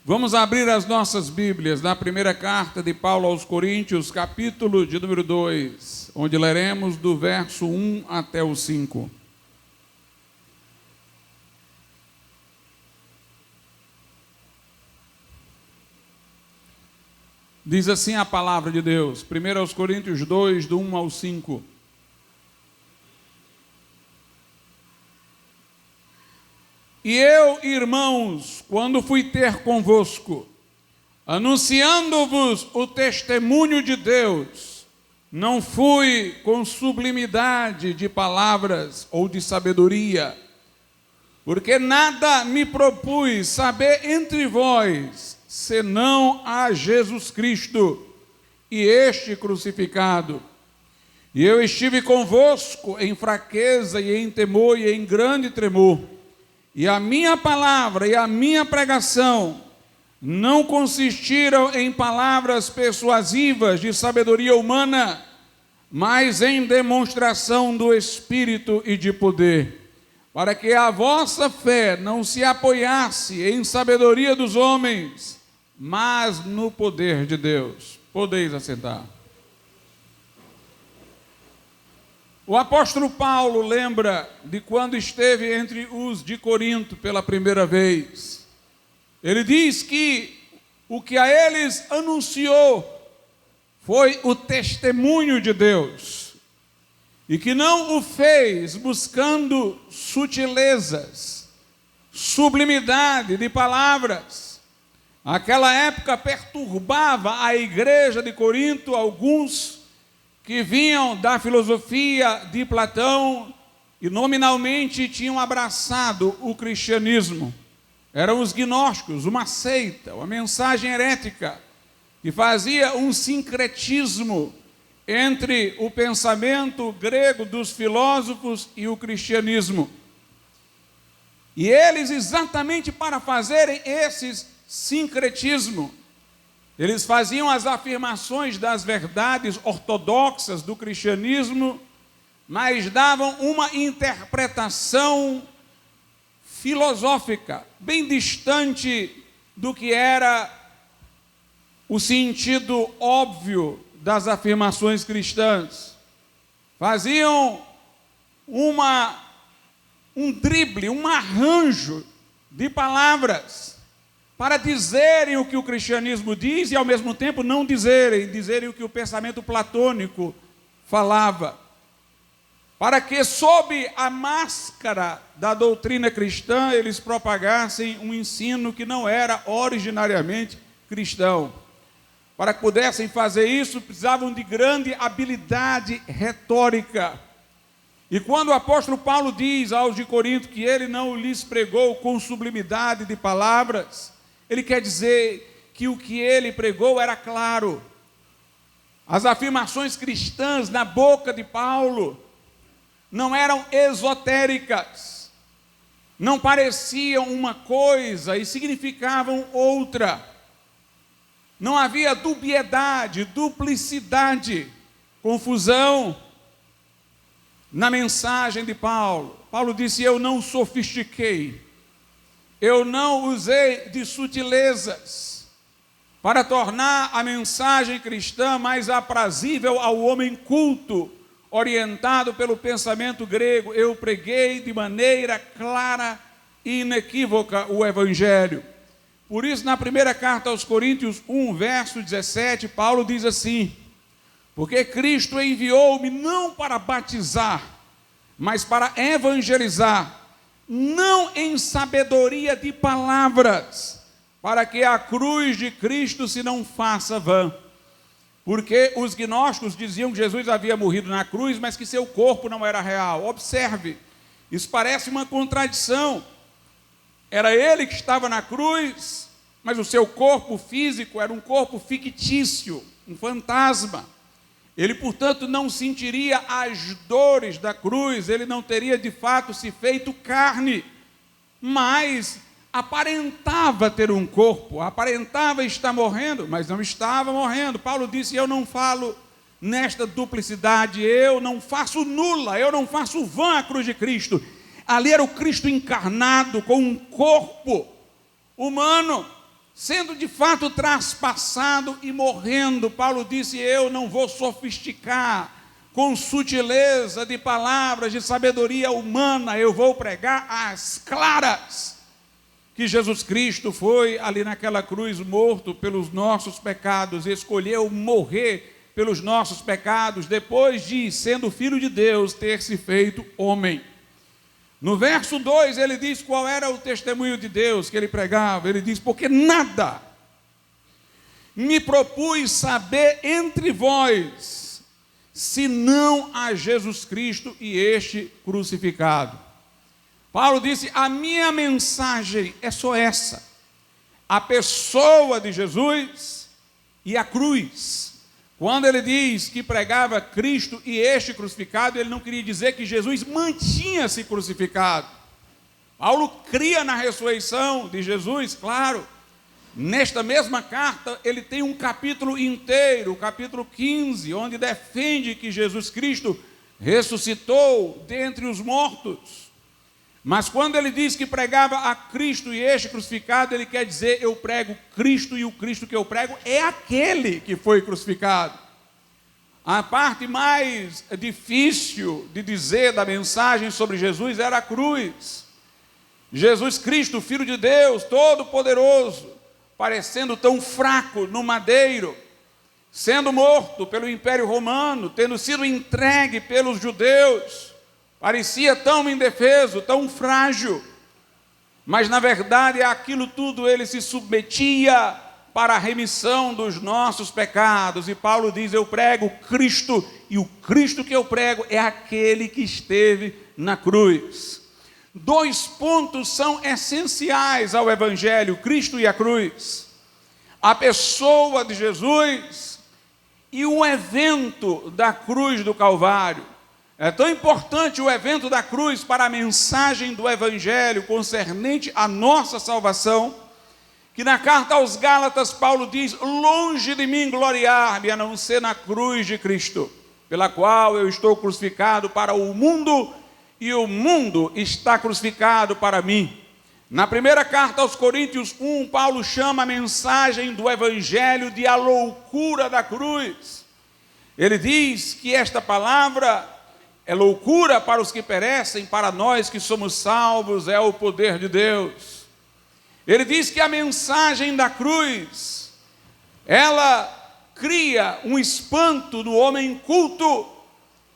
Vamos abrir as nossas Bíblias na primeira carta de Paulo aos Coríntios, capítulo de número 2, onde leremos do verso 1 até o 5. Diz assim a palavra de Deus, 1 aos Coríntios 2, do 1 ao 5. E eu, irmãos, quando fui ter convosco, anunciando-vos o testemunho de Deus, não fui com sublimidade de palavras ou de sabedoria, porque nada me propus saber entre vós, senão a Jesus Cristo e este crucificado. E eu estive convosco em fraqueza e em temor e em grande tremor. E a minha palavra e a minha pregação não consistiram em palavras persuasivas de sabedoria humana, mas em demonstração do Espírito e de poder, para que a vossa fé não se apoiasse em sabedoria dos homens, mas no poder de Deus. Podeis assentar. O apóstolo Paulo lembra de quando esteve entre os de Corinto pela primeira vez. Ele diz que o que a eles anunciou foi o testemunho de Deus, e que não o fez buscando sutilezas, sublimidade de palavras. Aquela época perturbava a igreja de Corinto alguns que vinham da filosofia de Platão e nominalmente tinham abraçado o cristianismo. Eram os gnósticos, uma seita, uma mensagem herética, que fazia um sincretismo entre o pensamento grego dos filósofos e o cristianismo. E eles, exatamente para fazerem esses sincretismo, eles faziam as afirmações das verdades ortodoxas do cristianismo, mas davam uma interpretação filosófica, bem distante do que era o sentido óbvio das afirmações cristãs. Faziam um drible, um arranjo de palavras para dizerem o que o cristianismo diz e, ao mesmo tempo, não dizerem o que o pensamento platônico falava. Para que, sob a máscara da doutrina cristã, eles propagassem um ensino que não era originariamente cristão. Para que pudessem fazer isso, precisavam de grande habilidade retórica. E quando o apóstolo Paulo diz aos de Corinto que ele não lhes pregou com sublimidade de palavras, ele quer dizer que o que ele pregou era claro. As afirmações cristãs na boca de Paulo não eram esotéricas, não pareciam uma coisa e significavam outra. Não havia dubiedade, duplicidade, confusão na mensagem de Paulo. Paulo disse: eu não sofistiquei, eu não usei de sutilezas para tornar a mensagem cristã mais aprazível ao homem culto, orientado pelo pensamento grego. Eu preguei de maneira clara e inequívoca o Evangelho. Por isso, na primeira carta aos Coríntios 1, verso 17, Paulo diz assim: porque Cristo enviou-me não para batizar, mas para evangelizar, não em sabedoria de palavras, para que a cruz de Cristo se não faça vã. Porque os gnósticos diziam que Jesus havia morrido na cruz, mas que seu corpo não era real. Observe, isso parece uma contradição. Era ele que estava na cruz, mas o seu corpo físico era um corpo fictício, um fantasma. Ele, portanto, não sentiria as dores da cruz, ele não teria de fato se feito carne, mas aparentava ter um corpo, aparentava estar morrendo, mas não estava morrendo. Paulo disse: eu não falo nesta duplicidade, eu não faço nula, eu não faço vã a cruz de Cristo. Ali era o Cristo encarnado com um corpo humano, sendo de fato traspassado e morrendo, Paulo disse: eu não vou sofisticar com sutileza de palavras, de sabedoria humana, eu vou pregar às claras que Jesus Cristo foi ali naquela cruz morto pelos nossos pecados, escolheu morrer pelos nossos pecados, depois de, sendo filho de Deus, ter se feito homem. No verso 2 ele diz qual era o testemunho de Deus que ele pregava. Ele diz: porque nada me propus saber entre vós, senão a Jesus Cristo e este crucificado. Paulo disse: a minha mensagem é só essa, a pessoa de Jesus e a cruz. Quando ele diz que pregava Cristo e este crucificado, ele não queria dizer que Jesus mantinha-se crucificado. Paulo cria na ressurreição de Jesus, claro. Nesta mesma carta, ele tem um capítulo inteiro, o capítulo 15, onde defende que Jesus Cristo ressuscitou dentre os mortos. Mas quando ele diz que pregava a Cristo e este crucificado, ele quer dizer: eu prego Cristo e o Cristo que eu prego é aquele que foi crucificado. A parte mais difícil de dizer da mensagem sobre Jesus era a cruz. Jesus Cristo, Filho de Deus, Todo-Poderoso, parecendo tão fraco no madeiro, sendo morto pelo Império Romano, tendo sido entregue pelos judeus, parecia tão indefeso, tão frágil, mas na verdade aquilo tudo ele se submetia para a remissão dos nossos pecados. E Paulo diz: eu prego Cristo, e o Cristo que eu prego é aquele que esteve na cruz. 2 pontos são essenciais ao Evangelho: Cristo e a cruz, a pessoa de Jesus e o evento da cruz do Calvário. É tão importante o evento da cruz para a mensagem do Evangelho concernente à nossa salvação, que na carta aos Gálatas Paulo diz: longe de mim gloriar-me a não ser na cruz de Cristo, pela qual eu estou crucificado para o mundo e o mundo está crucificado para mim. Na primeira carta aos Coríntios 1, Paulo chama a mensagem do Evangelho de a loucura da cruz. Ele diz que esta palavra é loucura para os que perecem, para nós que somos salvos é o poder de Deus. Ele diz que a mensagem da cruz, ela cria um espanto no homem culto,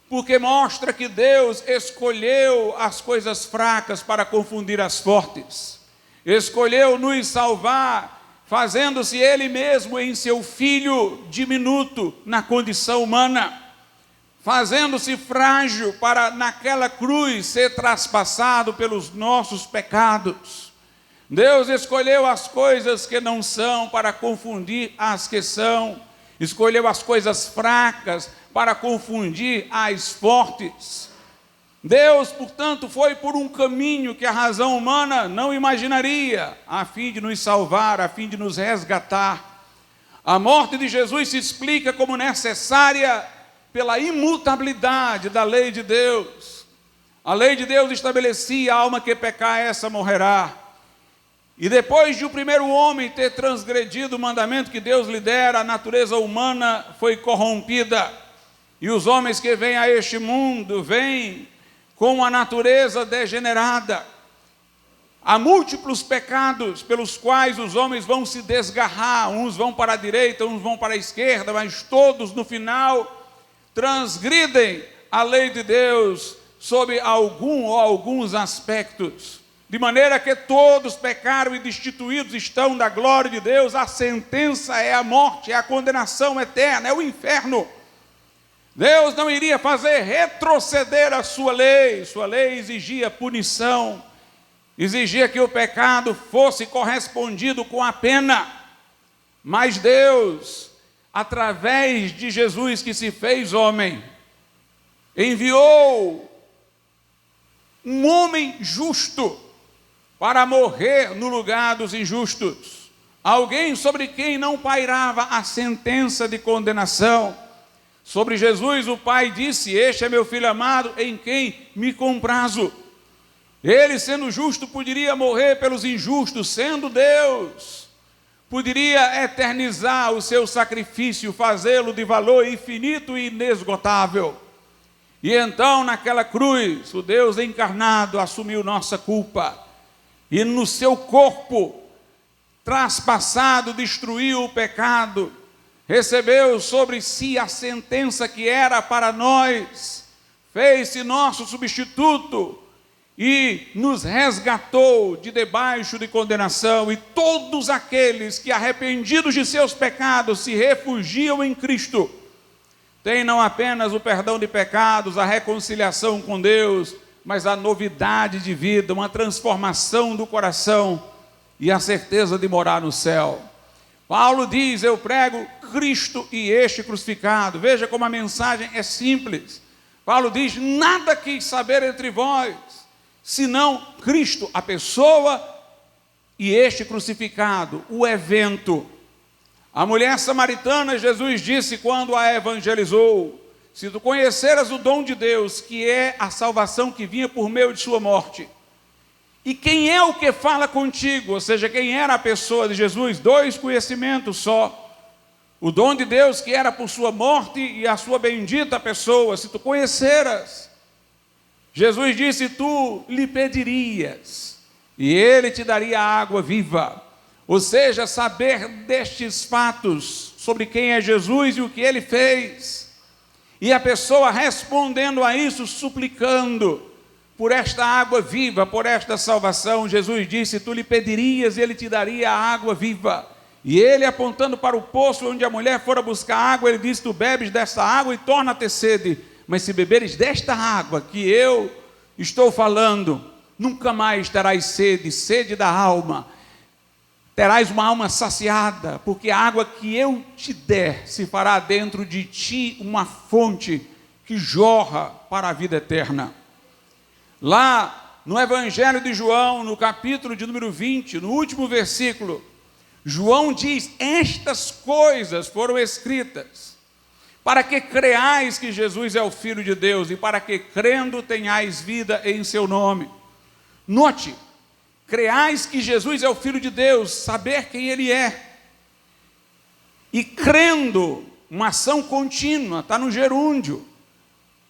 porque mostra que Deus escolheu as coisas fracas para confundir as fortes. Escolheu nos salvar, fazendo-se Ele mesmo em seu Filho diminuto na condição humana, fazendo-se frágil para naquela cruz ser traspassado pelos nossos pecados. Deus escolheu as coisas que não são para confundir as que são. Escolheu as coisas fracas para confundir as fortes. Deus, portanto, foi por um caminho que a razão humana não imaginaria, a fim de nos salvar, a fim de nos resgatar. A morte de Jesus se explica como necessária pela imutabilidade da lei de Deus. A lei de Deus estabelecia: a alma que pecar, essa morrerá. E depois de o primeiro homem ter transgredido o mandamento que Deus lhe dera, a natureza humana foi corrompida. E os homens que vêm a este mundo, vêm com a natureza degenerada. Há múltiplos pecados pelos quais os homens vão se desgarrar. Uns vão para a direita, uns vão para a esquerda, mas todos no final transgridem a lei de Deus sob algum ou alguns aspectos. De maneira que todos pecaram e destituídos estão da glória de Deus. A sentença é a morte, é a condenação eterna, é o inferno. Deus não iria fazer retroceder a sua lei exigia punição, exigia que o pecado fosse correspondido com a pena. Mas Deus, através de Jesus que se fez homem, enviou um homem justo para morrer no lugar dos injustos. Alguém sobre quem não pairava a sentença de condenação. Sobre Jesus o Pai disse: este é meu Filho amado, em quem me comprazo. Ele, sendo justo, poderia morrer pelos injustos, sendo Deus, poderia eternizar o seu sacrifício, fazê-lo de valor infinito e inesgotável. E então, naquela cruz, o Deus encarnado assumiu nossa culpa, e no seu corpo traspassado destruiu o pecado, recebeu sobre si a sentença que era para nós, fez-se nosso substituto e nos resgatou de debaixo de condenação. E todos aqueles que, arrependidos de seus pecados, se refugiam em Cristo, têm não apenas o perdão de pecados, a reconciliação com Deus, mas a novidade de vida, uma transformação do coração e a certeza de morar no céu. Paulo diz: eu prego Cristo e este crucificado. Veja como a mensagem é simples. Paulo diz: nada quis saber entre vós, senão Cristo, a pessoa, e este crucificado, o evento. A mulher samaritana, Jesus disse quando a evangelizou: se tu conheceras o dom de Deus, que é a salvação que vinha por meio de sua morte, e quem é o que fala contigo, ou seja, quem era a pessoa de Jesus, dois conhecimentos só: o dom de Deus que era por sua morte e a sua bendita pessoa. Se tu conheceras, Jesus disse, tu lhe pedirias e ele te daria água viva. Ou seja, saber destes fatos sobre quem é Jesus e o que ele fez, e a pessoa respondendo a isso, suplicando por esta água viva, por esta salvação. Jesus disse, tu lhe pedirias e ele te daria a água viva. E ele, apontando para o poço onde a mulher fora buscar água, ele disse, tu bebes desta água e torna a ter sede, mas se beberes desta água que eu estou falando, nunca mais terás sede, sede da alma. Terás uma alma saciada, porque a água que eu te der se fará dentro de ti uma fonte que jorra para a vida eterna. Lá no Evangelho de João, no capítulo de número 20, no último versículo, João diz, estas coisas foram escritas para que creais que Jesus é o Filho de Deus e para que crendo tenhais vida em seu nome. Note, creais que Jesus é o Filho de Deus, saber quem ele é, e crendo, uma ação contínua, está no gerúndio.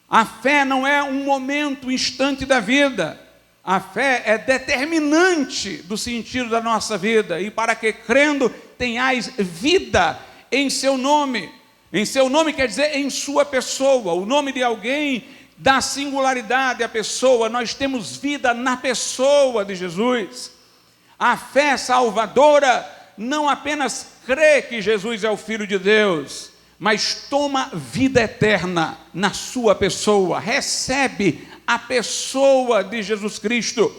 A fé não é um momento, um instante da vida. A fé é determinante do sentido da nossa vida. E para que crendo tenhais vida em seu nome. Em seu nome quer dizer em sua pessoa. O nome de alguém dá singularidade à pessoa. Nós temos vida na pessoa de Jesus. A fé salvadora não apenas crê que Jesus é o Filho de Deus, mas toma vida eterna na sua pessoa, recebe a pessoa de Jesus Cristo.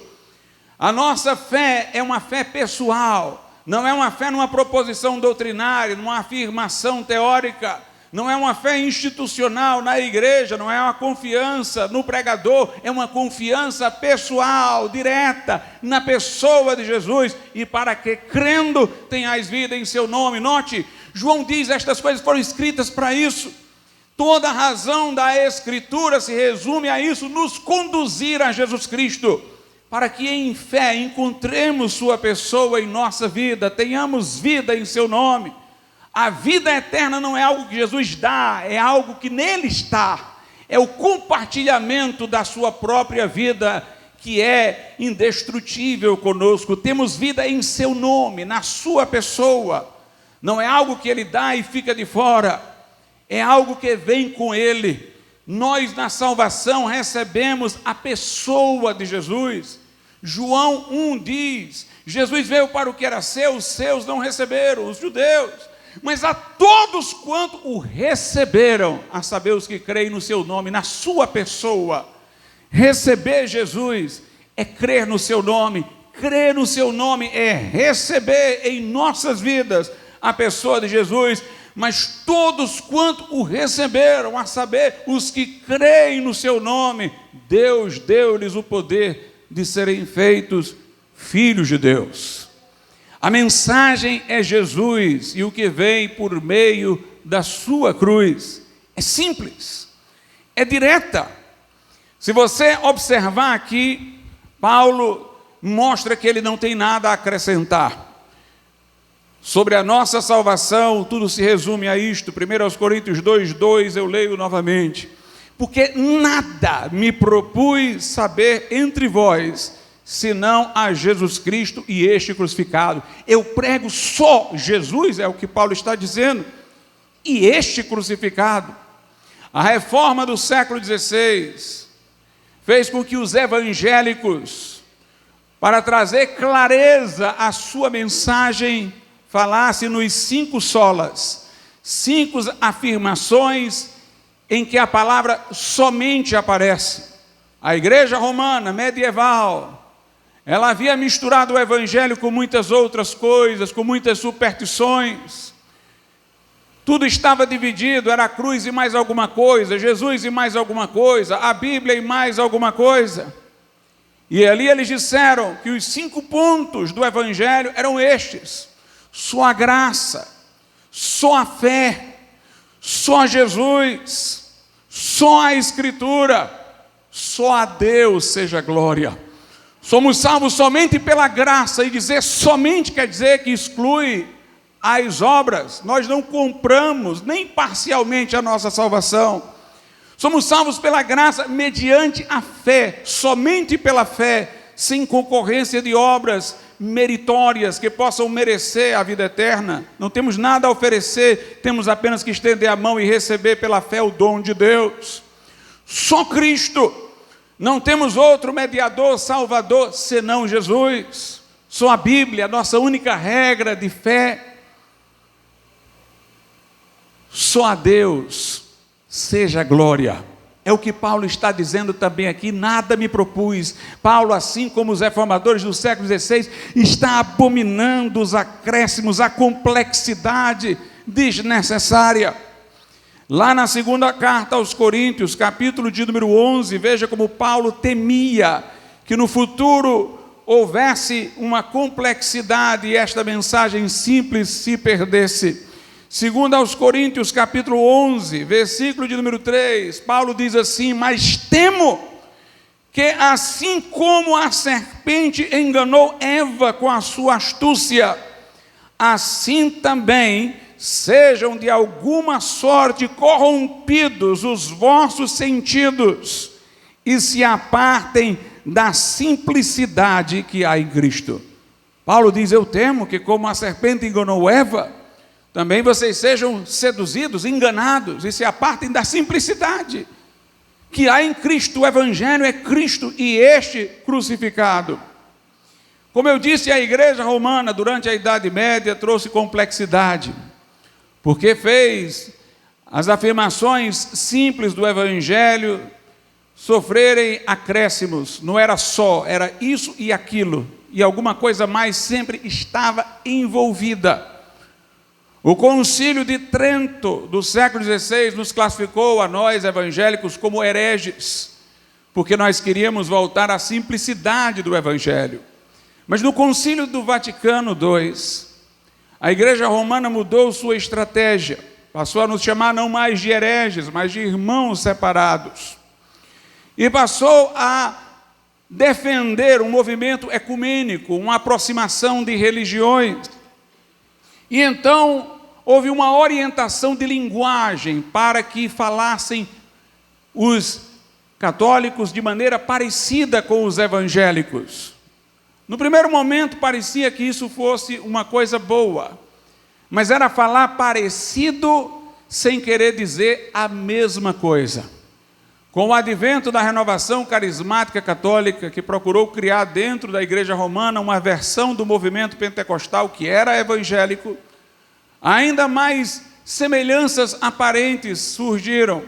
A nossa fé é uma fé pessoal, não é uma fé numa proposição doutrinária, numa afirmação teórica, não é uma fé institucional na igreja, não é uma confiança no pregador, é uma confiança pessoal, direta, na pessoa de Jesus, e para que crendo tenhais vida em seu nome. Note, João diz, estas coisas foram escritas para isso. Toda a razão da Escritura se resume a isso, nos conduzir a Jesus Cristo, para que em fé encontremos sua pessoa em nossa vida, tenhamos vida em seu nome. A vida eterna não é algo que Jesus dá, é algo que nele está. É o compartilhamento da sua própria vida, que é indestrutível conosco. Temos vida em seu nome, na sua pessoa. Não é algo que ele dá e fica de fora, é algo que vem com ele. Nós na salvação recebemos a pessoa de Jesus. João 1 diz, Jesus veio para o que era seu, os seus não receberam, os judeus. Mas a todos quanto o receberam, a saber os que creem no seu nome, na sua pessoa. Receber Jesus é crer no seu nome. Crer no seu nome é receber em nossas vidas a pessoa de Jesus. Mas todos quanto o receberam, a saber os que creem no seu nome, Deus deu-lhes o poder de serem feitos filhos de Deus. A mensagem é Jesus e o que vem por meio da sua cruz. É simples, é direta. Se você observar aqui, Paulo mostra que ele não tem nada a acrescentar. sobre a nossa salvação, tudo se resume a isto. 1 Coríntios 2:2, eu leio novamente. Porque nada me propus saber entre vós, senão a Jesus Cristo e este crucificado. Eu prego só Jesus, é o que Paulo está dizendo, e este crucificado. A reforma do século XVI fez com que os evangélicos, para trazer clareza à sua mensagem, falassem nos 5 solas, 5 afirmações em que a palavra somente aparece. A igreja romana medieval, ela havia misturado o evangelho com muitas outras coisas, com muitas superstições. Tudo estava dividido, era a cruz e mais alguma coisa, Jesus e mais alguma coisa, a Bíblia e mais alguma coisa. E ali eles disseram que os 5 pontos do evangelho eram estes: só a graça, só a fé, só Jesus, só a Escritura, só a Deus seja glória. Somos salvos somente pela graça, e dizer somente quer dizer que exclui as obras. Nós não compramos nem parcialmente a nossa salvação. Somos salvos pela graça mediante a fé, somente pela fé, sem concorrência de obras meritórias que possam merecer a vida eterna. Não temos nada a oferecer, temos apenas que estender a mão e receber pela fé o dom de Deus. Só Cristo, não temos outro mediador, salvador, senão Jesus. Só a Bíblia, a nossa única regra de fé. Só a Deus seja glória. É o que Paulo está dizendo também aqui, nada me propus. Paulo, assim como os reformadores do século XVI, está abominando os acréscimos, a complexidade desnecessária. Lá na segunda carta aos Coríntios, capítulo de número 11, veja como Paulo temia que no futuro houvesse uma complexidade e esta mensagem simples se perdesse. Segundo aos Coríntios, capítulo 11, versículo de número 3, Paulo diz assim: mas temo que assim como a serpente enganou Eva com a sua astúcia, assim também sejam de alguma sorte corrompidos os vossos sentidos e se apartem da simplicidade que há em Cristo. Paulo diz: eu temo que como a serpente enganou Eva, também vocês sejam seduzidos, enganados e se apartem da simplicidade que há em Cristo. O evangelho é Cristo e este crucificado. Como eu disse, a igreja romana durante a Idade Média trouxe complexidade, porque fez as afirmações simples do evangelho sofrerem acréscimos. Não era só, era isso e aquilo, e alguma coisa mais sempre estava envolvida. O Concílio de Trento, do século XVI, nos classificou a nós, evangélicos, como hereges, porque nós queríamos voltar à simplicidade do Evangelho. Mas no Concílio do Vaticano II, a Igreja Romana mudou sua estratégia, passou a nos chamar não mais de hereges, mas de irmãos separados, e passou a defender um movimento ecumênico, uma aproximação de religiões. E então houve uma orientação de linguagem para que falassem os católicos de maneira parecida com os evangélicos. No primeiro momento parecia que isso fosse uma coisa boa, mas era falar parecido sem querer dizer a mesma coisa. Com o advento da renovação carismática católica, que procurou criar dentro da Igreja Romana uma versão do movimento pentecostal que era evangélico, ainda mais semelhanças aparentes surgiram,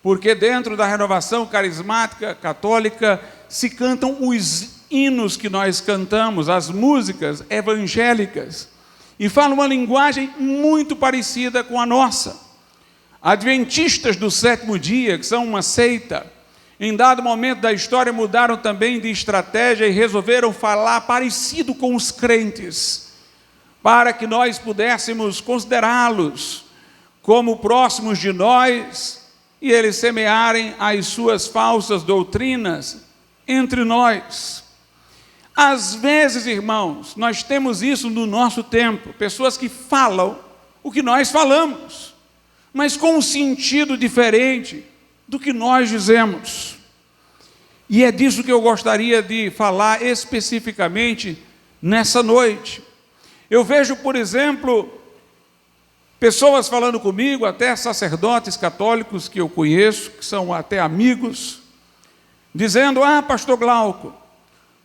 porque dentro da renovação carismática católica se cantam os hinos que nós cantamos, as músicas evangélicas, e falam uma linguagem muito parecida com a nossa. Adventistas do sétimo dia, que são uma seita, em dado momento da história mudaram também de estratégia e resolveram falar parecido com os crentes, para que nós pudéssemos considerá-los como próximos de nós e eles semearem as suas falsas doutrinas entre nós. Às vezes, irmãos, nós temos isso no nosso tempo, pessoas que falam o que nós falamos, mas com um sentido diferente do que nós dizemos. E é disso que eu gostaria de falar especificamente nessa noite. Eu vejo, por exemplo, pessoas falando comigo, até sacerdotes católicos que eu conheço, que são até amigos, dizendo: pastor Glauco,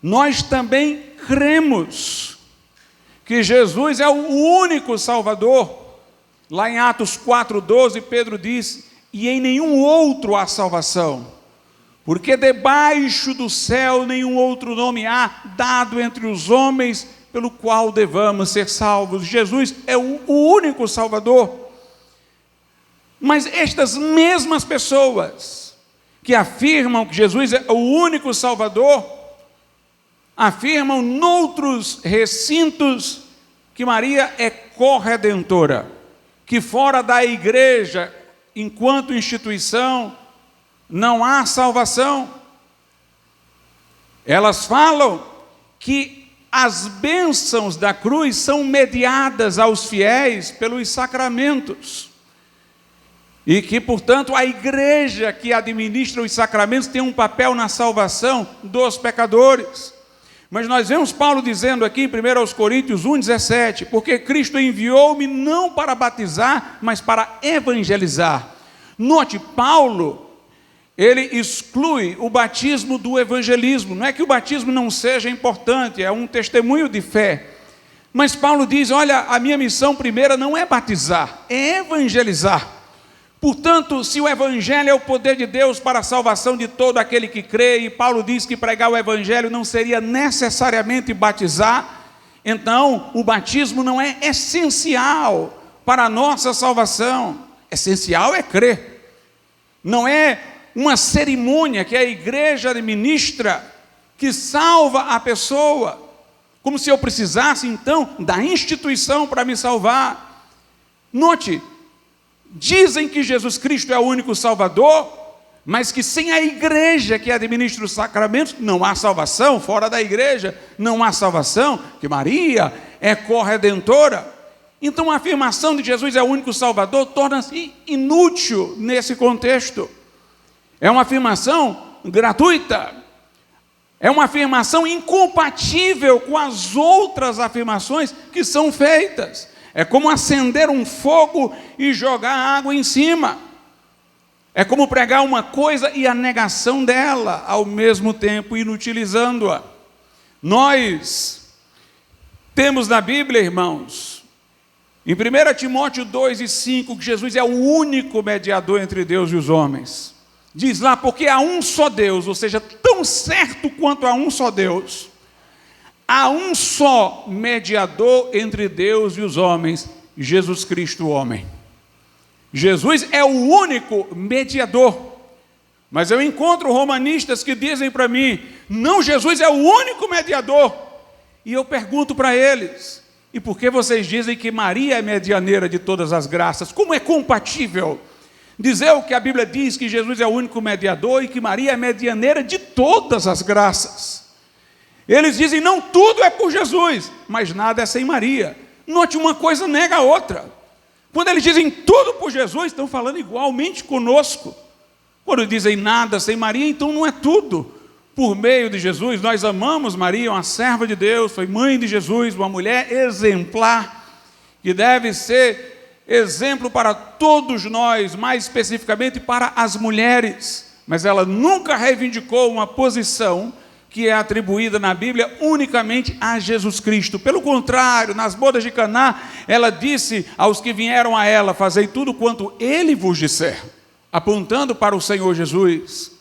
nós também cremos que Jesus é o único Salvador. Lá em Atos 4,12, Pedro disse: e em nenhum outro há salvação, porque debaixo do céu nenhum outro nome há dado entre os homens pelo qual devamos ser salvos. Jesus é o único Salvador. Mas estas mesmas pessoas que afirmam que Jesus é o único Salvador, afirmam noutros recintos que Maria é corredentora, que fora da igreja, enquanto instituição, não há salvação. Elas falam que as bênçãos da cruz são mediadas aos fiéis pelos sacramentos, e que, portanto, a igreja que administra os sacramentos tem um papel na salvação dos pecadores. Mas nós vemos Paulo dizendo aqui em 1 Coríntios 1,17, porque Cristo enviou-me não para batizar, mas para evangelizar. Note, Paulo, ele exclui o batismo do evangelismo. Não é que o batismo não seja importante, é um testemunho de fé. Mas Paulo diz: olha, a minha missão primeira não é batizar, é evangelizar. Portanto, se o evangelho é o poder de Deus para a salvação de todo aquele que crê, e Paulo diz que pregar o evangelho não seria necessariamente batizar, então o batismo não é essencial para a nossa salvação. Essencial é crer. Não é uma cerimônia que a igreja administra que salva a pessoa, como se eu precisasse então da instituição para me salvar. Note, dizem que Jesus Cristo é o único Salvador, mas que sem a igreja que administra os sacramentos não há salvação. Fora da igreja não há salvação, que Maria é corredentora. Então a afirmação de Jesus é o único Salvador torna-se inútil nesse contexto. É uma afirmação gratuita, é uma afirmação incompatível com as outras afirmações que são feitas. É como acender um fogo e jogar água em cima. É como pregar uma coisa e a negação dela, ao mesmo tempo inutilizando-a. Nós temos na Bíblia, irmãos, em 1 Timóteo 2,5, que Jesus é o único mediador entre Deus e os homens. Diz lá: porque há um só Deus, ou seja, tão certo quanto há um só Deus, há um só mediador entre Deus e os homens, Jesus Cristo, o homem. Jesus é o único mediador. Mas eu encontro romanistas que dizem para mim: não, Jesus é o único mediador. E eu pergunto para eles: e por que vocês dizem que Maria é medianeira de todas as graças? Como é compatível dizer o que a Bíblia diz, que Jesus é o único mediador e que Maria é medianeira de todas as graças? Eles dizem: não, tudo é por Jesus, mas nada é sem Maria. Note, uma coisa nega a outra. Quando eles dizem tudo por Jesus, estão falando igualmente conosco. Quando dizem nada sem Maria, então não é tudo por meio de Jesus. Nós amamos Maria, uma serva de Deus, foi mãe de Jesus, uma mulher exemplar, que deve ser exemplo para todos nós, mais especificamente para as mulheres. Mas ela nunca reivindicou uma posição que é atribuída na Bíblia unicamente a Jesus Cristo. Pelo contrário, nas bodas de Caná, ela disse aos que vieram a ela: fazei tudo quanto ele vos disser, apontando para o Senhor Jesus.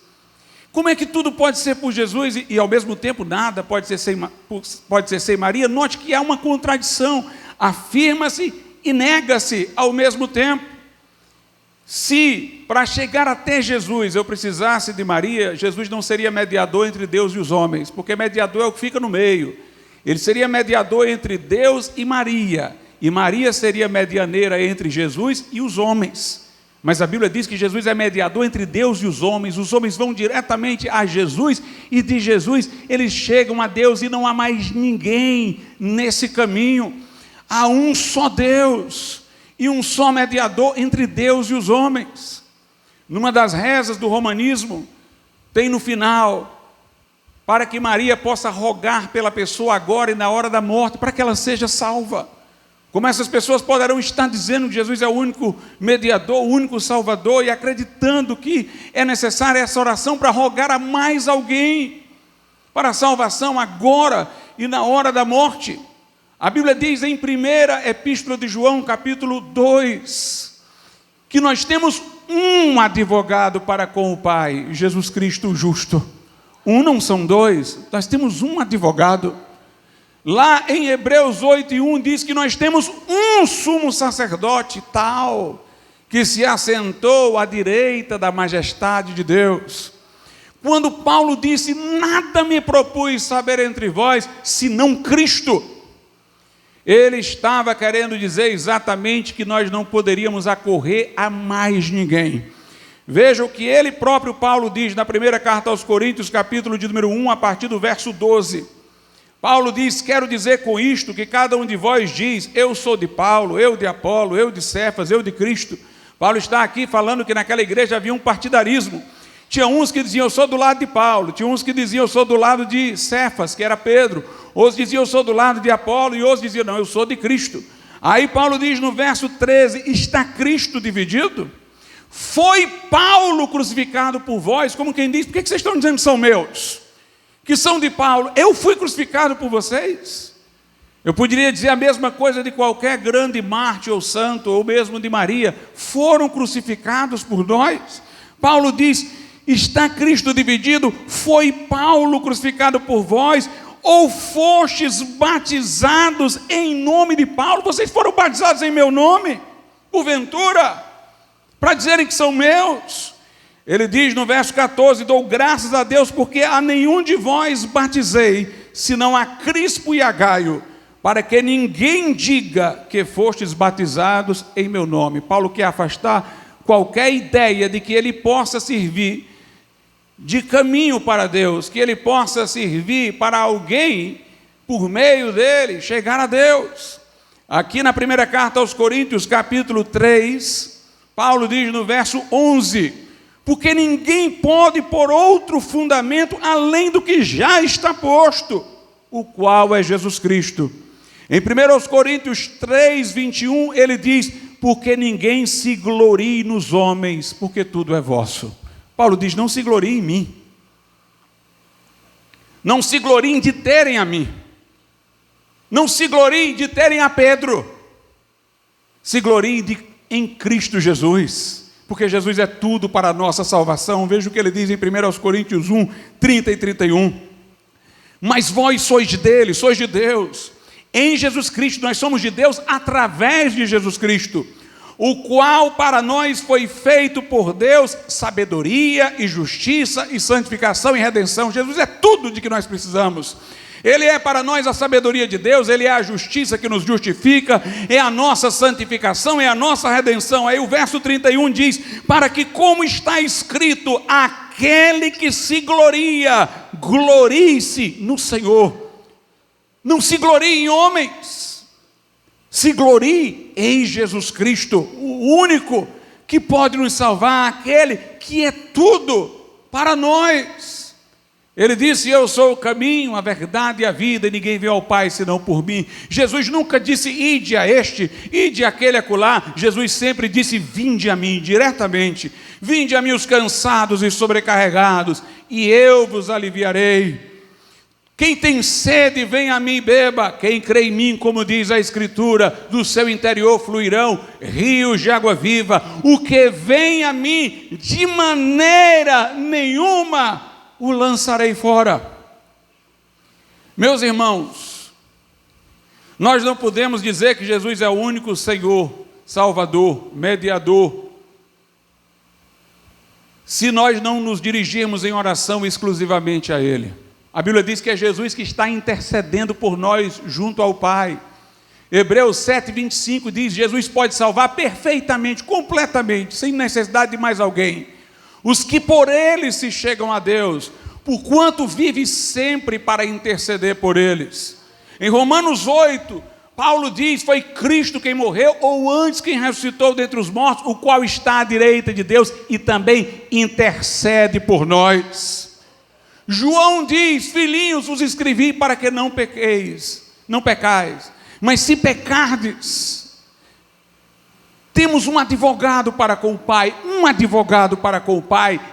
Como é que tudo pode ser por Jesus e ao mesmo tempo nada pode ser sem Maria? Note que há uma contradição, afirma-se e nega-se ao mesmo tempo. Se para chegar até Jesus eu precisasse de Maria, Jesus não seria mediador entre Deus e os homens, porque mediador é o que fica no meio. Ele seria mediador entre Deus e Maria seria medianeira entre Jesus e os homens. Mas a Bíblia diz que Jesus é mediador entre Deus e os homens vão diretamente a Jesus, e de Jesus eles chegam a Deus, e não há mais ninguém nesse caminho. Há um só Deus, e um só mediador entre Deus e os homens. Numa das rezas do romanismo, tem no final, para que Maria possa rogar pela pessoa agora e na hora da morte, para que ela seja salva. Como essas pessoas poderão estar dizendo que Jesus é o único mediador, o único salvador, e acreditando que é necessária essa oração para rogar a mais alguém, para a salvação agora e na hora da morte. A Bíblia diz em 1ª Epístola de João, capítulo 2, que nós temos um advogado para com o Pai, Jesus Cristo o justo. Um não são dois, nós temos um advogado. Lá em Hebreus 8:1 diz que nós temos um sumo sacerdote tal, que se assentou à direita da majestade de Deus. Quando Paulo disse, nada me propus saber entre vós, senão Cristo, ele estava querendo dizer exatamente que nós não poderíamos acorrer a mais ninguém. Veja o que ele próprio Paulo diz na primeira carta aos Coríntios, capítulo de número 1, a partir do verso 12. Paulo diz, quero dizer com isto que cada um de vós diz, eu sou de Paulo, eu de Apolo, eu de Cefas, eu de Cristo. Paulo está aqui falando que naquela igreja havia um partidarismo. Tinha uns que diziam, eu sou do lado de Paulo, tinha uns que diziam, eu sou do lado de Cefas, que era Pedro, outros diziam, eu sou do lado de Apolo, e outros diziam, não, eu sou de Cristo. Aí Paulo diz no verso 13, está Cristo dividido? Foi Paulo crucificado por vós, como quem diz, por que vocês estão dizendo que são meus? Que são de Paulo, eu fui crucificado por vocês? Eu poderia dizer a mesma coisa de qualquer grande mártir ou santo, ou mesmo de Maria, foram crucificados por nós. Paulo diz, está Cristo dividido? Foi Paulo crucificado por vós? Ou fostes batizados em nome de Paulo? Vocês foram batizados em meu nome? Porventura? Para dizerem que são meus? Ele diz no verso 14, dou graças a Deus porque a nenhum de vós batizei, senão a Crispo e a Gaio, para que ninguém diga que fostes batizados em meu nome. Paulo quer afastar qualquer ideia de que ele possa servir de caminho para Deus, que ele possa servir para alguém, por meio dele, chegar a Deus. Aqui na primeira carta aos Coríntios, capítulo 3, Paulo diz no verso 11, porque ninguém pode pôr outro fundamento além do que já está posto, o qual é Jesus Cristo. Em 1 Coríntios 3, 21, ele diz, porque ninguém se glorie nos homens, porque tudo é vosso. Paulo diz, não se glorie em mim. Não se gloriem de terem a mim. Não se gloriem de terem a Pedro. Se gloriem em Cristo Jesus. Porque Jesus é tudo para a nossa salvação. Veja o que ele diz em 1 Coríntios 1, 30 e 31. Mas vós sois dele, sois de Deus. Em Jesus Cristo, nós somos de Deus através de Jesus Cristo, o qual para nós foi feito por Deus sabedoria e justiça e santificação e redenção. Jesus é tudo de que nós precisamos. Ele é para nós a sabedoria de Deus, ele é a justiça que nos justifica, é a nossa santificação, é a nossa redenção. Aí o verso 31 diz, para que como está escrito, aquele que se gloria, glorie-se no Senhor. Não se glorie em homens, se glorie em Jesus Cristo, o único que pode nos salvar, aquele que é tudo para nós. Ele disse, eu sou o caminho, a verdade e a vida, e ninguém veio ao Pai senão por mim. Jesus nunca disse, ide a este, ide àquele acolá. Jesus sempre disse, vinde a mim, diretamente. Vinde a mim os cansados e sobrecarregados, e eu vos aliviarei. Quem tem sede, vem a mim e beba. Quem crê em mim, como diz a Escritura, do seu interior fluirão rios de água viva. O que vem a mim, de maneira nenhuma o lançarei fora. Meus irmãos, nós não podemos dizer que Jesus é o único Senhor, Salvador, mediador, se nós não nos dirigirmos em oração exclusivamente a Ele. A Bíblia diz que é Jesus que está intercedendo por nós junto ao Pai. Hebreus 7:25 diz: Jesus pode salvar perfeitamente, completamente, sem necessidade de mais alguém, os que por ele se chegam a Deus, porquanto vive sempre para interceder por eles. Em Romanos 8, Paulo diz: foi Cristo quem morreu, ou antes quem ressuscitou dentre os mortos, o qual está à direita de Deus e também intercede por nós. João diz: filhinhos, vos escrevi para que não pequeis, não pecais, mas se pecardes, temos um advogado para com o Pai,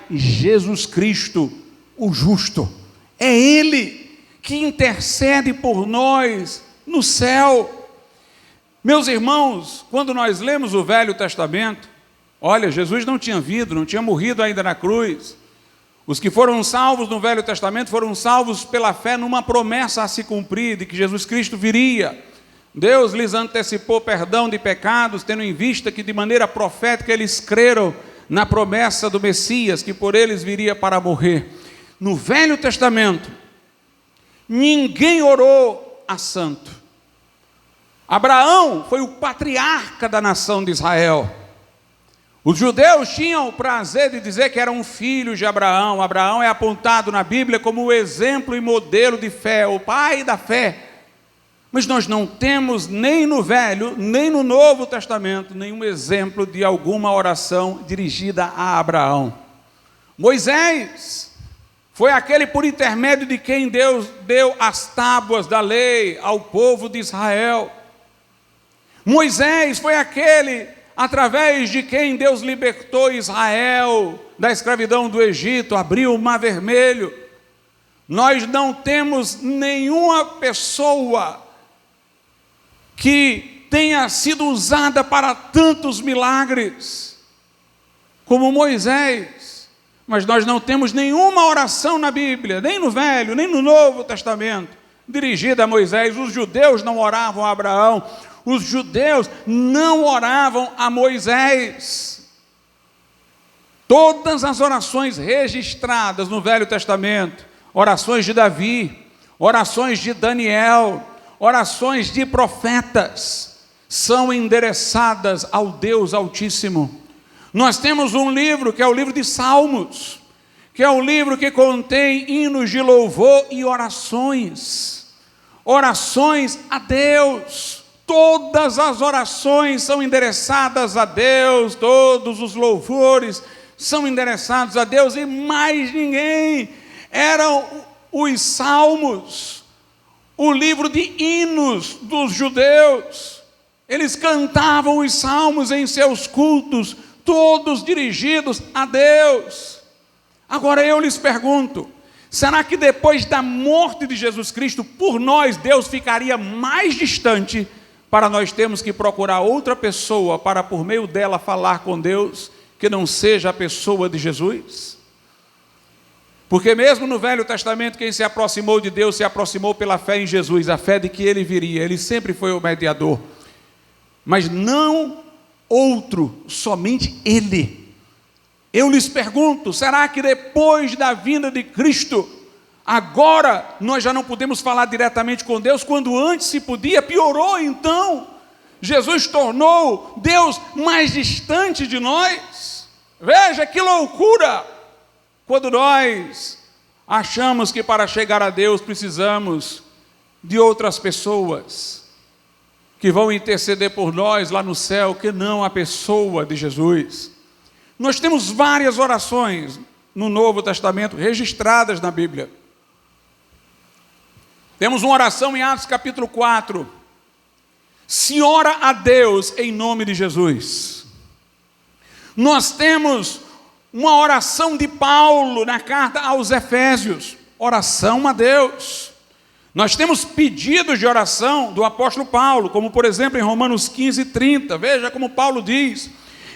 Jesus Cristo, o justo. É Ele que intercede por nós no céu. Meus irmãos, quando nós lemos o Velho Testamento, olha, Jesus não tinha vindo, não tinha morrido ainda na cruz. Os que foram salvos no Velho Testamento foram salvos pela fé numa promessa a se cumprir, de que Jesus Cristo viria. Deus lhes antecipou perdão de pecados, tendo em vista que de maneira profética eles creram na promessa do Messias, que por eles viria para morrer. No Velho Testamento, ninguém orou a santo. Abraão foi o patriarca da nação de Israel. Os judeus tinham o prazer de dizer que era um filho de Abraão. Abraão é apontado na Bíblia como o exemplo e modelo de fé, o pai da fé. Mas nós não temos nem no Velho, nem no Novo Testamento, nenhum exemplo de alguma oração dirigida a Abraão. Moisés foi aquele por intermédio de quem Deus deu as tábuas da lei ao povo de Israel. Moisés foi aquele através de quem Deus libertou Israel da escravidão do Egito, abriu o Mar Vermelho. Nós não temos nenhuma pessoa que tenha sido usada para tantos milagres como Moisés, mas nós não temos nenhuma oração na Bíblia, nem no Velho, nem no Novo Testamento, dirigida a Moisés. Os judeus não oravam a Abraão, os judeus não oravam a Moisés. Todas as orações registradas no Velho Testamento, orações de Davi, orações de Daniel, orações de profetas, são endereçadas ao Deus Altíssimo. Nós temos um livro que é o livro de Salmos, que é um livro que contém hinos de louvor e orações a Deus. Todas as orações são endereçadas a Deus, todos os louvores são endereçados a Deus, e mais ninguém. Eram os salmos, o livro de hinos dos judeus. Eles cantavam os salmos em seus cultos, todos dirigidos a Deus. Agora eu lhes pergunto, será que depois da morte de Jesus Cristo, por nós, Deus ficaria mais distante para nós termos que procurar outra pessoa para por meio dela falar com Deus, que não seja a pessoa de Jesus? Porque mesmo no Velho Testamento, quem se aproximou de Deus se aproximou pela fé em Jesus, a fé de que Ele viria. Ele sempre foi o mediador, mas não outro, somente Ele. Eu lhes pergunto, será que depois da vinda de Cristo, agora nós já não podemos falar diretamente com Deus, quando antes se podia? Piorou então. Jesus tornou Deus mais distante de nós. Veja que loucura! Quando nós achamos que para chegar a Deus precisamos de outras pessoas que vão interceder por nós lá no céu, que não a pessoa de Jesus. Nós temos várias orações no Novo Testamento registradas na Bíblia. Temos uma oração em Atos capítulo 4. Se ora a Deus em nome de Jesus. Nós temos uma oração de Paulo na carta aos Efésios, oração a Deus. Nós temos pedidos de oração do apóstolo Paulo, como por exemplo em Romanos 15:30, veja como Paulo diz: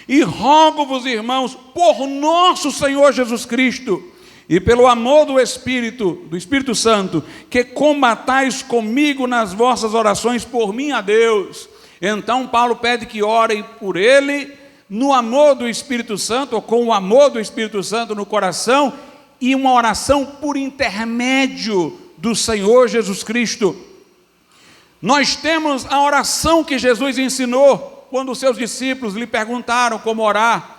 e rogo-vos, irmãos, por nosso Senhor Jesus Cristo, e pelo amor do Espírito Santo, que combatais comigo nas vossas orações por mim a Deus. Então Paulo pede que orem por ele, no amor do Espírito Santo, ou com o amor do Espírito Santo no coração, e uma oração por intermédio do Senhor Jesus Cristo. Nós temos a oração que Jesus ensinou quando os seus discípulos lhe perguntaram como orar.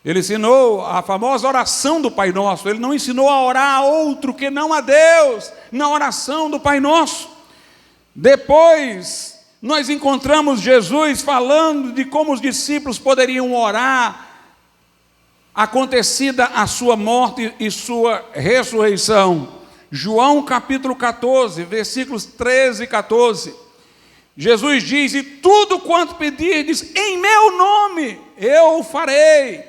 Ele ensinou a famosa oração do Pai Nosso. Ele não ensinou a orar a outro que não a Deus, na oração do Pai Nosso. Depois, nós encontramos Jesus falando de como os discípulos poderiam orar acontecida a sua morte e sua ressurreição. João capítulo 14, versículos 13 e 14. Jesus diz: e tudo quanto pedirdes em meu nome, eu o farei,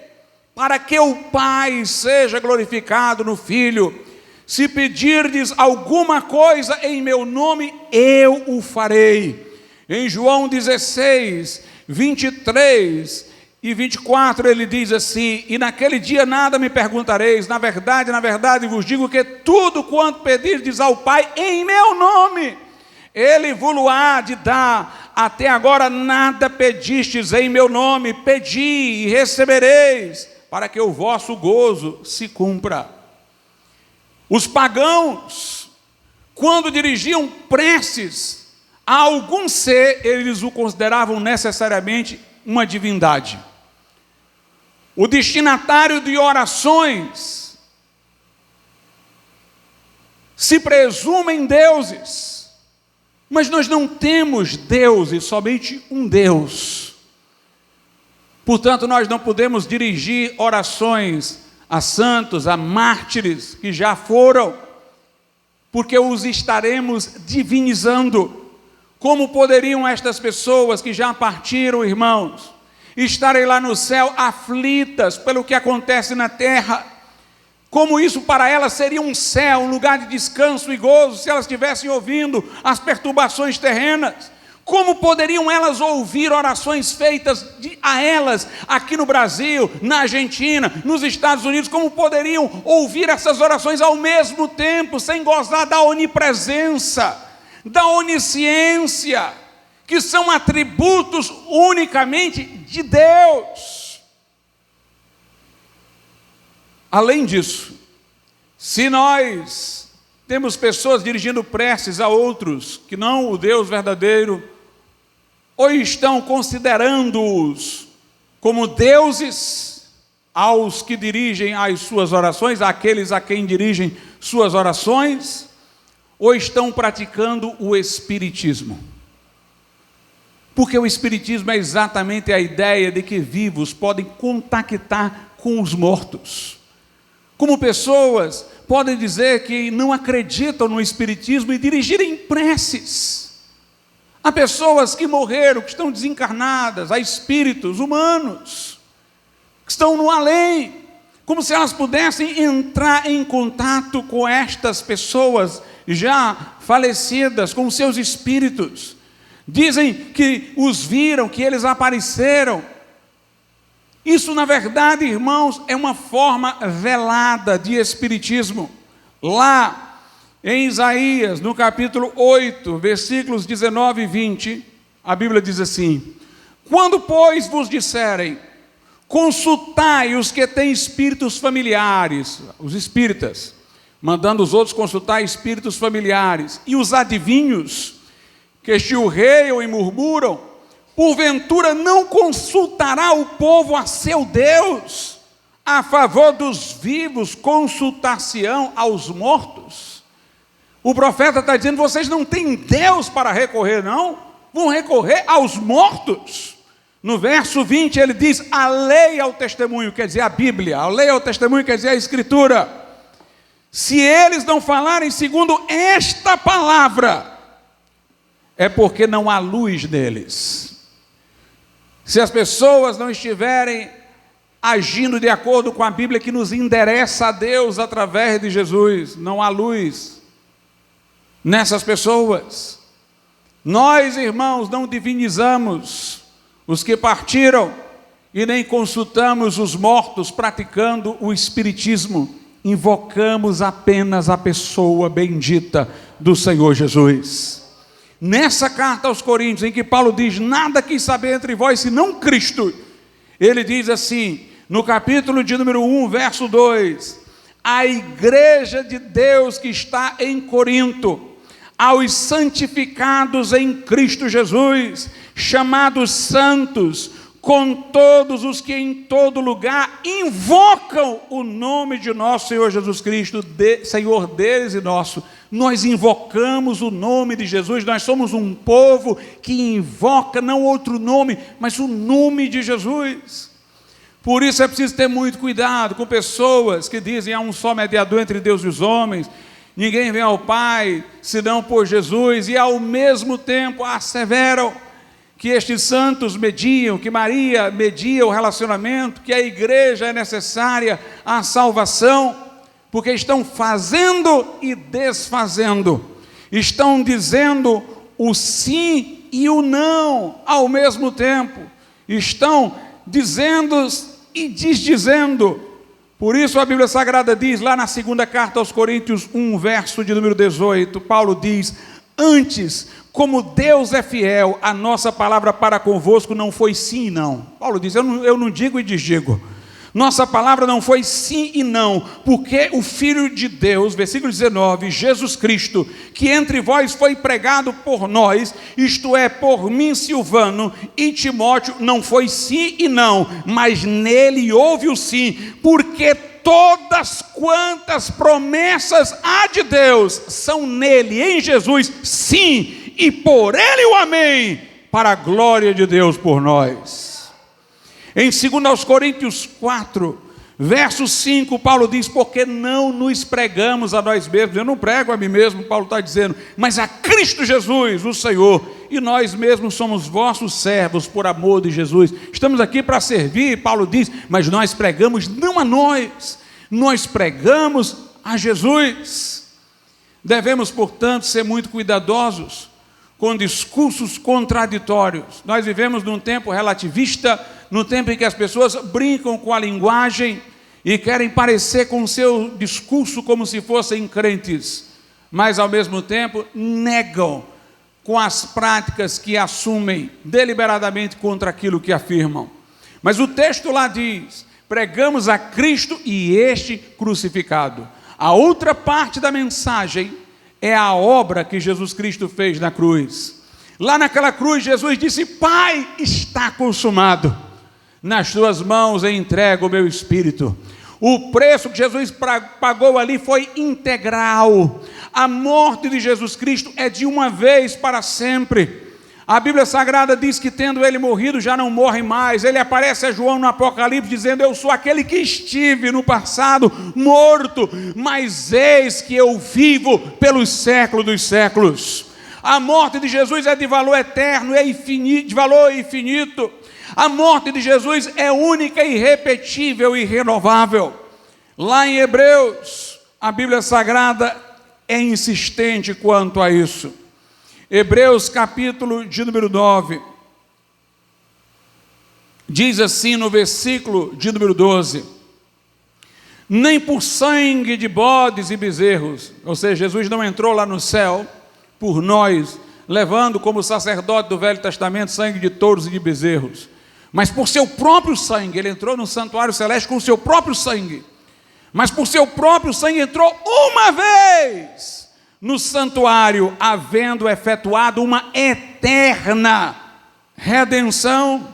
para que o Pai seja glorificado no Filho. Se pedirdes alguma coisa em meu nome, eu o farei. Em João 16, 23 e 24, ele diz assim: e naquele dia nada me perguntareis, na verdade vos digo que tudo quanto pedirdes ao Pai em meu nome, Ele vos-lo-á de dar. Até agora nada pedistes em meu nome, pedi e recebereis, para que o vosso gozo se cumpra. Os pagãos, quando dirigiam preces a algum ser, eles o consideravam necessariamente uma divindade. O destinatário de orações se presumem deuses, mas nós não temos deuses, somente um Deus. Portanto, nós não podemos dirigir orações a santos, a mártires que já foram, porque os estaremos divinizando. Como poderiam estas pessoas que já partiram, irmãos, estarem lá no céu aflitas pelo que acontece na terra? Como isso para elas seria um céu, um lugar de descanso e gozo, se elas estivessem ouvindo as perturbações terrenas? Como poderiam elas ouvir orações feitas a elas aqui no Brasil, na Argentina, nos Estados Unidos? Como poderiam ouvir essas orações ao mesmo tempo, sem gozar da onipresença, da onisciência, que são atributos unicamente de Deus? Além disso, se nós temos pessoas dirigindo preces a outros que não o Deus verdadeiro, ou estão considerando-os como deuses aos que dirigem as suas orações, àqueles a quem dirigem suas orações, ou estão praticando o espiritismo. Porque o espiritismo é exatamente a ideia de que vivos podem contactar com os mortos. Como pessoas podem dizer que não acreditam no espiritismo e dirigirem preces a pessoas que morreram, que estão desencarnadas, a espíritos humanos, que estão no além, como se elas pudessem entrar em contato com estas pessoas já falecidas, com seus espíritos. Dizem que os viram, que eles apareceram. Isso, na verdade, irmãos, é uma forma velada de espiritismo. Lá em Isaías, no capítulo 8, versículos 19 e 20, a Bíblia diz assim: quando, pois, vos disserem, consultai os que têm espíritos familiares, os espíritas, mandando os outros consultar espíritos familiares, e os adivinhos, que chilreiam e murmuram, porventura não consultará o povo a seu Deus? A favor dos vivos consultar-se-ão aos mortos? O profeta está dizendo: vocês não têm Deus para recorrer, não? Vão recorrer aos mortos. No verso 20 ele diz: a lei ao testemunho, quer dizer a Bíblia, a lei ao testemunho quer dizer a Escritura. Se eles não falarem segundo esta palavra, é porque não há luz neles. Se as pessoas não estiverem agindo de acordo com a Bíblia que nos endereça a Deus através de Jesus, não há luz nessas pessoas. Nós, irmãos, não divinizamos os que partiram e nem consultamos os mortos praticando o espiritismo. Invocamos apenas a pessoa bendita do Senhor Jesus. Nessa carta aos Coríntios, em que Paulo diz: nada quis saber entre vós senão Cristo, ele diz assim, no capítulo de número 1, verso 2: a igreja de Deus que está em Corinto, aos santificados em Cristo Jesus, chamados santos, com todos os que em todo lugar invocam o nome de nosso Senhor Jesus Cristo, Senhor deles e nosso. Nós invocamos o nome de Jesus, nós somos um povo que invoca não outro nome, mas o nome de Jesus. Por isso é preciso ter muito cuidado com pessoas que dizem há um só mediador entre Deus e os homens, ninguém vem ao Pai senão por Jesus, e ao mesmo tempo asseveram que estes santos mediam, que Maria media o relacionamento, que a igreja é necessária à salvação, porque estão fazendo e desfazendo, estão dizendo o sim e o não ao mesmo tempo, estão dizendo e desdizendo. Por isso a Bíblia Sagrada diz, lá na segunda carta aos Coríntios 1, verso de número 18, Paulo diz: antes, como Deus é fiel, a nossa palavra para convosco não foi sim e não. Paulo diz, eu não digo e desdigo. Nossa palavra não foi sim e não, porque o Filho de Deus, versículo 19, Jesus Cristo, que entre vós foi pregado por nós, isto é, por mim, Silvano, e Timóteo, não foi sim e não, mas nele houve o sim, porque todas quantas promessas há de Deus são nele, em Jesus, sim, e por ele o amém, para a glória de Deus por nós. Em 2 Coríntios 4, verso 5, Paulo diz, porque não nos pregamos a nós mesmos, eu não prego a mim mesmo, Paulo está dizendo, mas a Cristo Jesus, o Senhor, e nós mesmos somos vossos servos por amor de Jesus, estamos aqui para servir, Paulo diz, mas nós pregamos não a nós pregamos a Jesus. Devemos, portanto, ser muito cuidadosos com discursos contraditórios. Nós vivemos num tempo relativista, no tempo em que as pessoas brincam com a linguagem e querem parecer com o seu discurso como se fossem crentes, mas ao mesmo tempo negam com as práticas que assumem deliberadamente contra aquilo que afirmam. Mas o texto lá diz, pregamos a Cristo e este crucificado. A outra parte da mensagem é a obra que Jesus Cristo fez na cruz. Lá naquela cruz, Jesus disse, Pai, está consumado. Nas tuas mãos eu entrego o meu espírito. O preço que Jesus pagou ali foi integral. A morte de Jesus Cristo é de uma vez para sempre. A Bíblia Sagrada diz que tendo ele morrido já não morre mais. Ele aparece a João no Apocalipse dizendo, eu sou aquele que estive no passado morto, mas eis que eu vivo pelos séculos dos séculos. A morte de Jesus é de valor eterno, é infinito, de valor infinito. A morte de Jesus é única, irrepetível e renovável. Lá em Hebreus, a Bíblia Sagrada é insistente quanto a isso. Hebreus capítulo de número 9, diz assim no versículo de número 12, nem por sangue de bodes e bezerros, ou seja, Jesus não entrou lá no céu por nós, levando como sacerdote do Velho Testamento sangue de touros e de bezerros, mas por seu próprio sangue, ele entrou no santuário celeste com o seu próprio sangue, mas por seu próprio sangue entrou uma vez no santuário, havendo efetuado uma eterna redenção.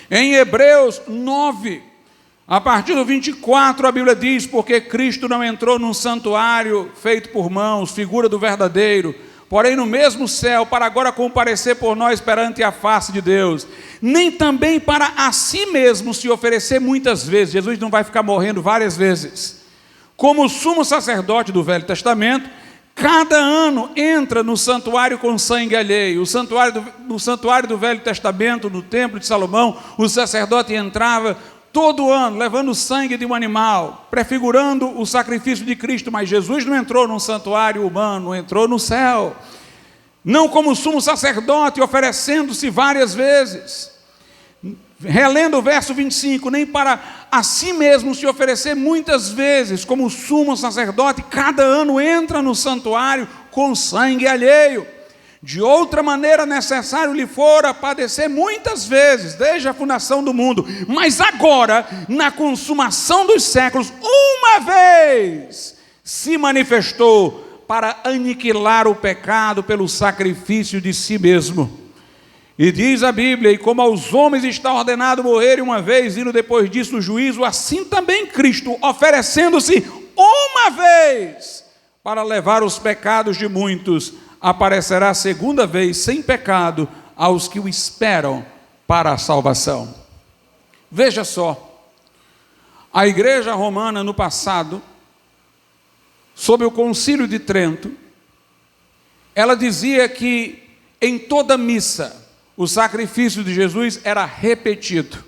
Em Hebreus 9, a partir do 24, a Bíblia diz, porque Cristo não entrou num santuário feito por mãos, figura do verdadeiro, porém no mesmo céu, para agora comparecer por nós perante a face de Deus, nem também para a si mesmo se oferecer muitas vezes. Jesus não vai ficar morrendo várias vezes. Como sumo sacerdote do Velho Testamento, cada ano entra no santuário com sangue alheio. No santuário do Velho Testamento, no templo de Salomão, o sacerdote entrava todo ano, levando o sangue de um animal, prefigurando o sacrifício de Cristo, mas Jesus não entrou num santuário humano, entrou no céu. Não como sumo sacerdote, oferecendo-se várias vezes. Relendo o verso 25, nem para a si mesmo se oferecer muitas vezes, como sumo sacerdote, cada ano entra no santuário com sangue alheio. De outra maneira necessário lhe fora padecer muitas vezes, desde a fundação do mundo, mas agora, na consumação dos séculos, uma vez se manifestou para aniquilar o pecado pelo sacrifício de si mesmo. E diz a Bíblia: e como aos homens está ordenado morrerem uma vez, e depois disso o juízo, assim também Cristo, oferecendo-se uma vez para levar os pecados de muitos, aparecerá segunda vez sem pecado aos que o esperam para a salvação. Veja só, a igreja romana no passado, sob o Concílio de Trento, ela dizia que em toda missa o sacrifício de Jesus era repetido.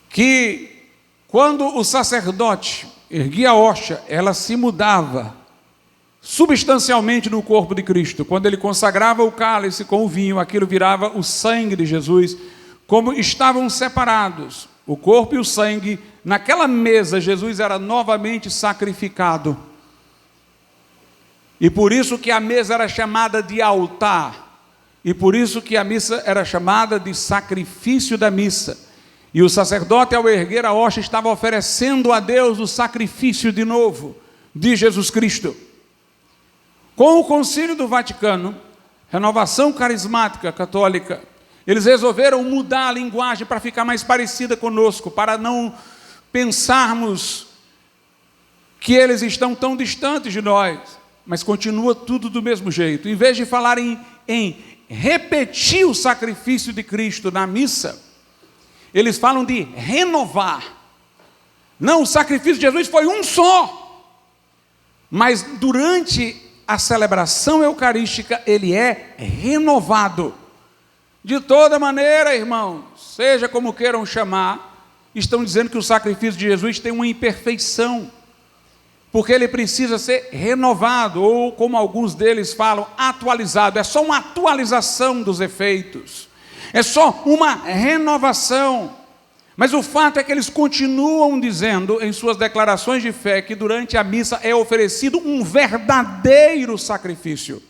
Que quando o sacerdote erguia a hóstia, ela se mudava substancialmente no corpo de Cristo. Quando ele consagrava o cálice com o vinho, aquilo virava o sangue de Jesus. Como estavam separados o corpo e o sangue, naquela mesa Jesus era novamente sacrificado. E por isso que a mesa era chamada de altar. E por isso que a missa era chamada de sacrifício da missa. E o sacerdote, ao erguer a hóstia, estava oferecendo a Deus o sacrifício de novo de Jesus Cristo. Com o Concílio do Vaticano, renovação carismática católica, eles resolveram mudar a linguagem para ficar mais parecida conosco, para não pensarmos que eles estão tão distantes de nós, mas continua tudo do mesmo jeito. Em vez de falar em repetir o sacrifício de Cristo na missa, eles falam de renovar. Não, o sacrifício de Jesus foi um só, mas durante a celebração eucarística ele é renovado. De toda maneira, irmãos, seja como queiram chamar, estão dizendo que o sacrifício de Jesus tem uma imperfeição, porque ele precisa ser renovado, ou como alguns deles falam, atualizado. É só uma atualização dos efeitos, é só uma renovação. Mas o fato é que eles continuam dizendo em suas declarações de fé que durante a missa é oferecido um verdadeiro sacrifício.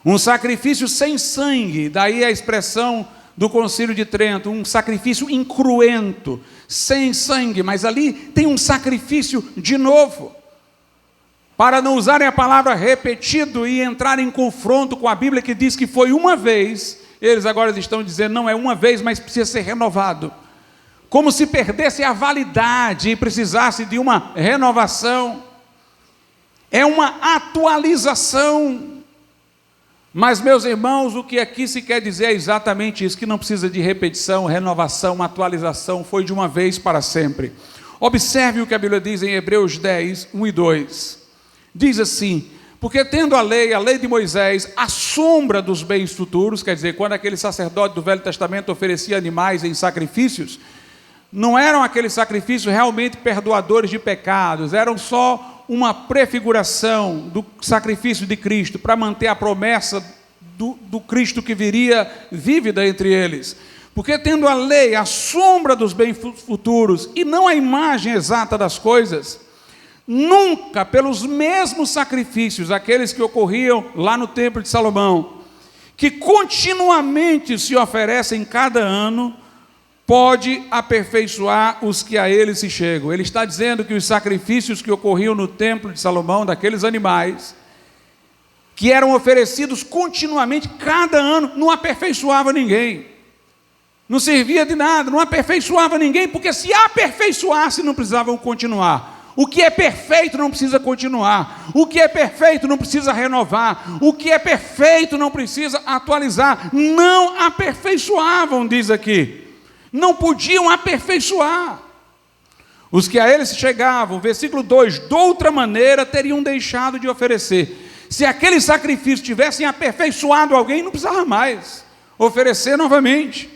Um sacrifício sem sangue, daí a expressão do Concílio de Trento, um sacrifício incruento, sem sangue, mas ali tem um sacrifício de novo. Para não usarem a palavra repetido e entrar em confronto com a Bíblia que diz que foi uma vez, eles agora estão dizendo não é uma vez, mas precisa ser renovado. Como se perdesse a validade e precisasse de uma renovação. É uma atualização. Mas, meus irmãos, o que aqui se quer dizer é exatamente isso, que não precisa de repetição, renovação, atualização, foi de uma vez para sempre. Observe o que a Bíblia diz em Hebreus 10, 1 e 2. Diz assim: porque tendo a lei de Moisés, a sombra dos bens futuros, quer dizer, quando aquele sacerdote do Velho Testamento oferecia animais em sacrifícios, não eram aqueles sacrifícios realmente perdoadores de pecados, eram só uma prefiguração do sacrifício de Cristo, para manter a promessa do Cristo que viria vívida entre eles. Porque tendo a lei, a sombra dos bens futuros, e não a imagem exata das coisas, nunca pelos mesmos sacrifícios, aqueles que ocorriam lá no templo de Salomão, que continuamente se oferecem cada ano, pode aperfeiçoar os que a ele se chegam. Ele está dizendo que os sacrifícios que ocorriam no templo de Salomão, daqueles animais, que eram oferecidos continuamente, cada ano, não aperfeiçoava ninguém. Não servia de nada, não aperfeiçoava ninguém, porque se aperfeiçoasse não precisavam continuar. O que é perfeito não precisa continuar. O que é perfeito não precisa renovar. O que é perfeito não precisa atualizar. Não aperfeiçoavam, diz aqui. Não podiam aperfeiçoar. Os que a eles chegavam, versículo 2, de outra maneira teriam deixado de oferecer. Se aquele sacrifício tivessem aperfeiçoado alguém, não precisava mais oferecer novamente.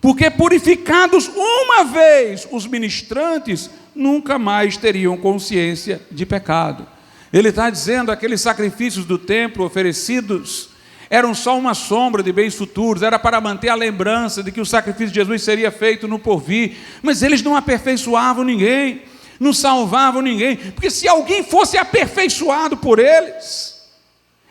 Porque purificados uma vez, os ministrantes nunca mais teriam consciência de pecado. Ele está dizendo, aqueles sacrifícios do templo oferecidos eram só uma sombra de bens futuros, era para manter a lembrança de que o sacrifício de Jesus seria feito no porvir, mas eles não aperfeiçoavam ninguém, não salvavam ninguém, porque se alguém fosse aperfeiçoado por eles,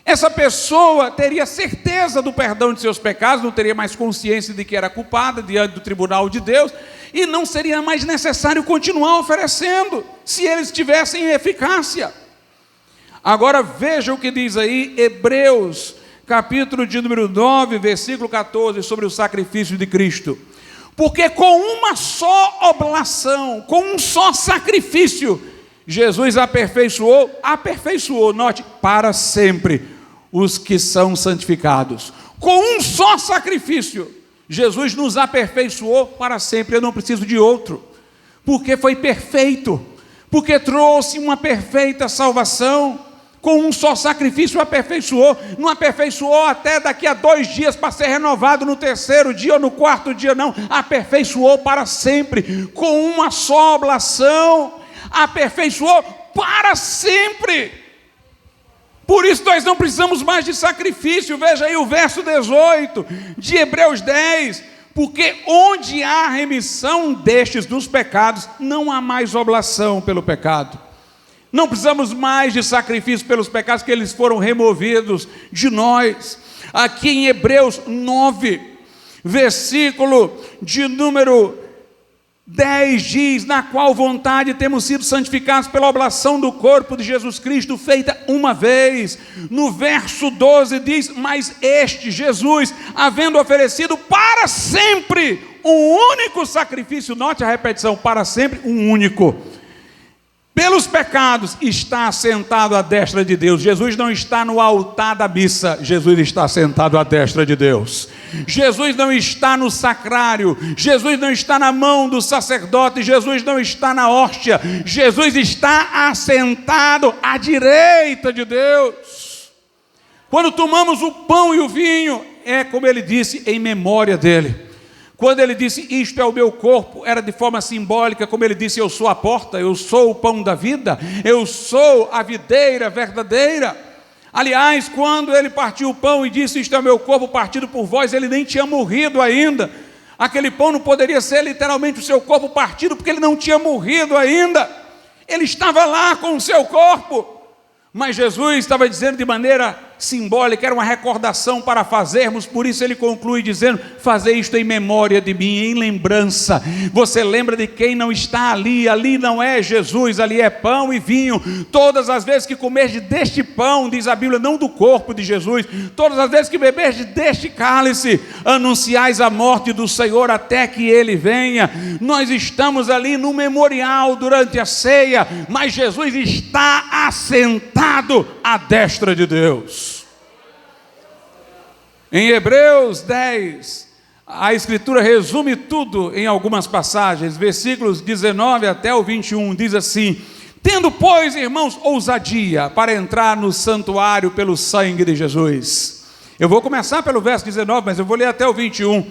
essa pessoa teria certeza do perdão de seus pecados, não teria mais consciência de que era culpada diante do tribunal de Deus, e não seria mais necessário continuar oferecendo, se eles tivessem eficácia. Agora veja o que diz aí Hebreus, capítulo de número 9, versículo 14, sobre o sacrifício de Cristo. Porque com uma só oblação, com um só sacrifício, Jesus aperfeiçoou, note, para sempre, os que são santificados. Com um só sacrifício, Jesus nos aperfeiçoou para sempre. Eu não preciso de outro, porque foi perfeito, porque trouxe uma perfeita salvação. Com um só sacrifício aperfeiçoou. Não aperfeiçoou até daqui a 2 dias para ser renovado no 3º dia ou no 4º dia, não. Aperfeiçoou para sempre. Com uma só oblação, aperfeiçoou para sempre. Por isso nós não precisamos mais de sacrifício. Veja aí o verso 18 de Hebreus 10. Porque onde há remissão destes dos pecados, não há mais oblação pelo pecado. Não precisamos mais de sacrifício pelos pecados, que eles foram removidos de nós. Aqui em Hebreus 9, versículo de número 10 diz: na qual vontade temos sido santificados pela oblação do corpo de Jesus Cristo, feita uma vez. No verso 12 diz: mas este Jesus, havendo oferecido para sempre um único sacrifício, note a repetição, para sempre um único, pelos pecados, está sentado à destra de Deus. Jesus não está no altar da missa, Jesus está sentado à destra de Deus. Jesus não está no sacrário, Jesus não está na mão do sacerdote, Jesus não está na hóstia, Jesus está assentado à direita de Deus. Quando tomamos o pão e o vinho, é como ele disse, em memória dele. Quando ele disse, isto é o meu corpo, era de forma simbólica, como ele disse, eu sou a porta, eu sou o pão da vida, eu sou a videira verdadeira. Aliás, quando ele partiu o pão e disse, isto é o meu corpo partido por vós, ele nem tinha morrido ainda. Aquele pão não poderia ser literalmente o seu corpo partido, porque ele não tinha morrido ainda. Ele estava lá com o seu corpo. Mas Jesus estava dizendo de maneira simbólica, era uma recordação para fazermos, por isso ele conclui dizendo, fazei isto em memória de mim, em lembrança. Você lembra de quem não está ali, ali não é Jesus, ali é pão e vinho. Todas as vezes que comerdes deste pão, diz a Bíblia, não do corpo de Jesus, todas as vezes que beberdes deste cálice, anunciais a morte do Senhor até que ele venha. Nós estamos ali no memorial durante a ceia, mas Jesus está assentado à destra de Deus. Em Hebreus 10, a Escritura resume tudo em algumas passagens, versículos 19 até o 21, diz assim: tendo, pois, irmãos, ousadia para entrar no santuário pelo sangue de Jesus. Eu vou começar pelo verso 19, mas eu vou ler até o 21.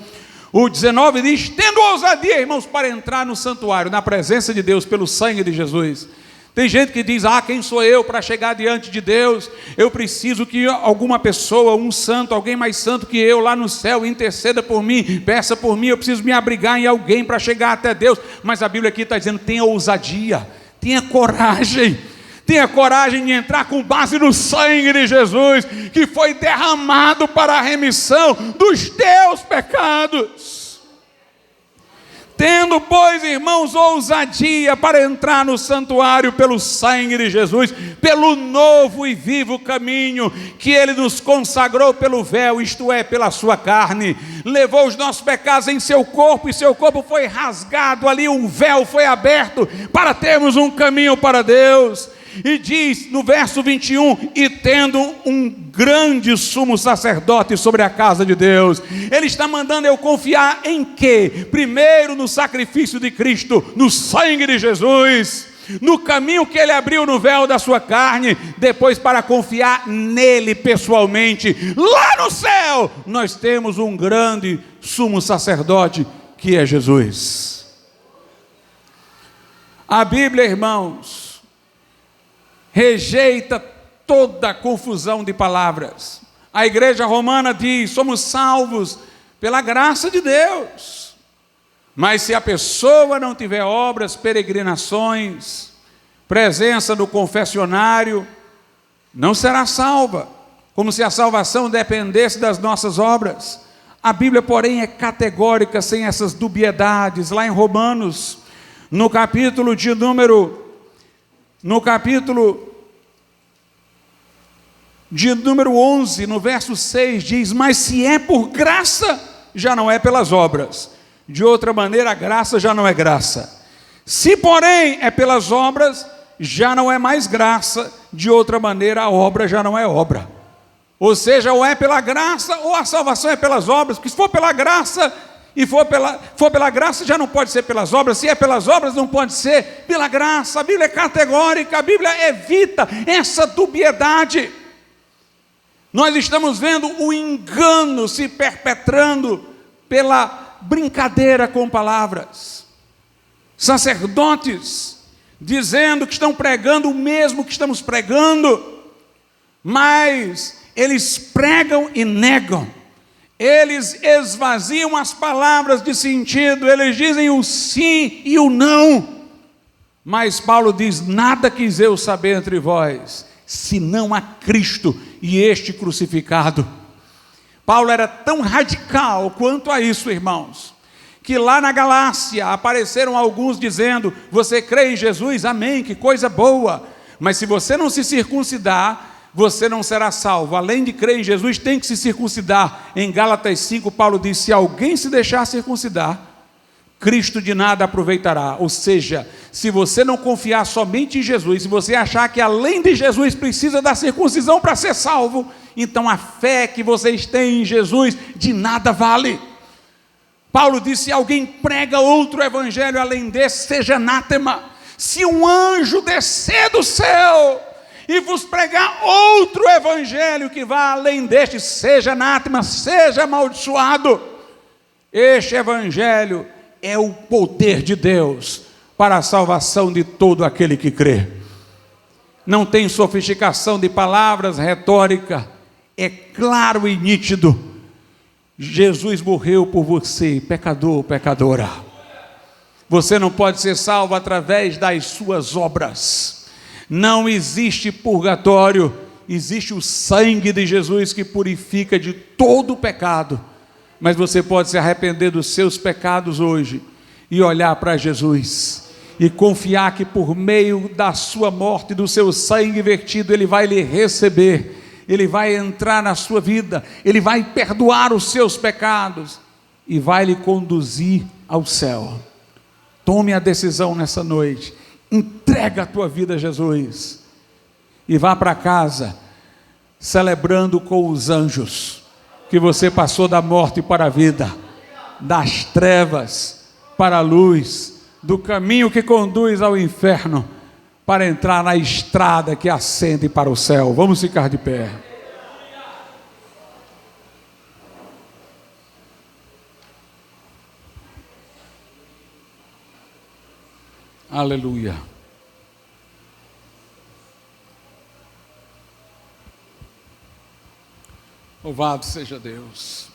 O 19 diz, tendo ousadia, irmãos, para entrar no santuário, na presença de Deus, pelo sangue de Jesus. Tem gente que diz, quem sou eu para chegar diante de Deus? Eu preciso que alguma pessoa, um santo, alguém mais santo que eu lá no céu, interceda por mim, peça por mim, eu preciso me abrigar em alguém para chegar até Deus. Mas a Bíblia aqui está dizendo, tenha ousadia, tenha coragem de entrar com base no sangue de Jesus, que foi derramado para a remissão dos teus pecados. Tendo, pois, irmãos, ousadia para entrar no santuário pelo sangue de Jesus, pelo novo e vivo caminho que ele nos consagrou pelo véu, isto é, pela sua carne, levou os nossos pecados em seu corpo, e seu corpo foi rasgado ali, um véu foi aberto para termos um caminho para Deus. E diz no verso 21, e tendo um grande sumo sacerdote sobre a casa de Deus. Ele está mandando eu confiar em quê? Primeiro no sacrifício de Cristo, no sangue de Jesus, no caminho que ele abriu no véu da sua carne. Depois para confiar nele pessoalmente. Lá no céu nós temos um grande sumo sacerdote que é Jesus. A Bíblia, irmãos, rejeita toda a confusão de palavras. A igreja romana diz, somos salvos pela graça de Deus. Mas se a pessoa não tiver obras, peregrinações, presença no confessionário, não será salva, como se a salvação dependesse das nossas obras. A Bíblia, porém, é categórica, sem essas dubiedades. Lá em Romanos, no capítulo de número 11, no verso 6, diz: mas se é por graça, já não é pelas obras. De outra maneira, a graça já não é graça. Se, porém, é pelas obras, já não é mais graça. De outra maneira, a obra já não é obra. Ou seja, ou é pela graça, ou a salvação é pelas obras. Porque se for pela graça, e for pela graça, já não pode ser pelas obras. Se é pelas obras, não pode ser pela graça. A Bíblia é categórica, a Bíblia evita essa dubiedade. Nós estamos vendo o engano se perpetrando pela brincadeira com palavras. Sacerdotes dizendo que estão pregando o mesmo que estamos pregando, mas eles pregam e negam. Eles esvaziam as palavras de sentido, eles dizem o sim e o não. Mas Paulo diz: nada quis eu saber entre vós, senão a Cristo e este crucificado. Paulo era tão radical quanto a isso, irmãos, que lá na Galácia apareceram alguns dizendo: você crê em Jesus? Amém, que coisa boa. Mas se você não se circuncidar, você não será salvo. Além de crer em Jesus, tem que se circuncidar. Em Gálatas 5, Paulo diz: se alguém se deixar circuncidar, Cristo de nada aproveitará. Ou seja, se você não confiar somente em Jesus, se você achar que além de Jesus precisa da circuncisão para ser salvo, então a fé que vocês têm em Jesus de nada vale. Paulo disse: se alguém prega outro evangelho além desse, seja anátema. Se um anjo descer do céu e vos pregar outro evangelho que vá além deste, seja anátema, seja amaldiçoado. Este evangelho é o poder de Deus para a salvação de todo aquele que crê. Não tem sofisticação de palavras, retórica, é claro e nítido. Jesus morreu por você, pecador, pecadora. Você não pode ser salvo através das suas obras. Não existe purgatório, existe o sangue de Jesus que purifica de todo o pecado. Mas você pode se arrepender dos seus pecados hoje e olhar para Jesus e confiar que por meio da sua morte, do seu sangue vertido, Ele vai lhe receber, Ele vai entrar na sua vida, Ele vai perdoar os seus pecados e vai lhe conduzir ao céu. Tome a decisão nessa noite, entrega a tua vida a Jesus e vá para casa celebrando com os anjos que você passou da morte para a vida, das trevas para a luz, do caminho que conduz ao inferno, para entrar na estrada que ascende para o céu. Vamos ficar de pé. Aleluia. Louvado seja Deus.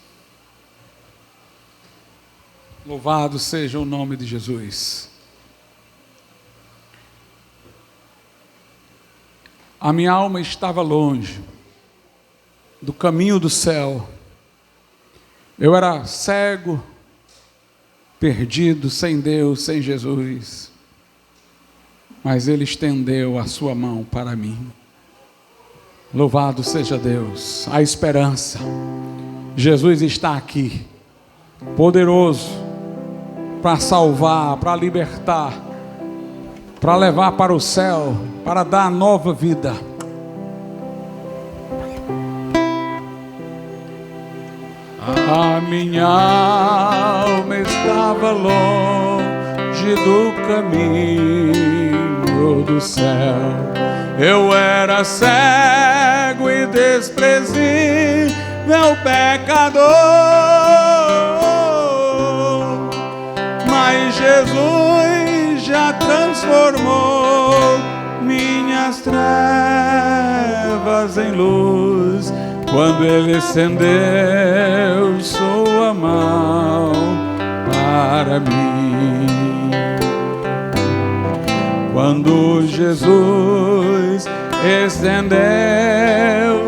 Louvado seja o nome de Jesus. A minha alma estava longe do caminho do céu. Eu era cego, perdido, sem Deus, sem Jesus. Mas Ele estendeu a sua mão para mim. Louvado seja Deus. A esperança. Jesus está aqui, poderoso para salvar, para libertar, para levar para o céu, para dar nova vida. A minha alma estava longe do caminho do céu. Eu era cego e desprezível pecador, mas Jesus já transformou minhas trevas em luz. Quando Ele estendeu sua mão para mim. Quando Jesus estendeu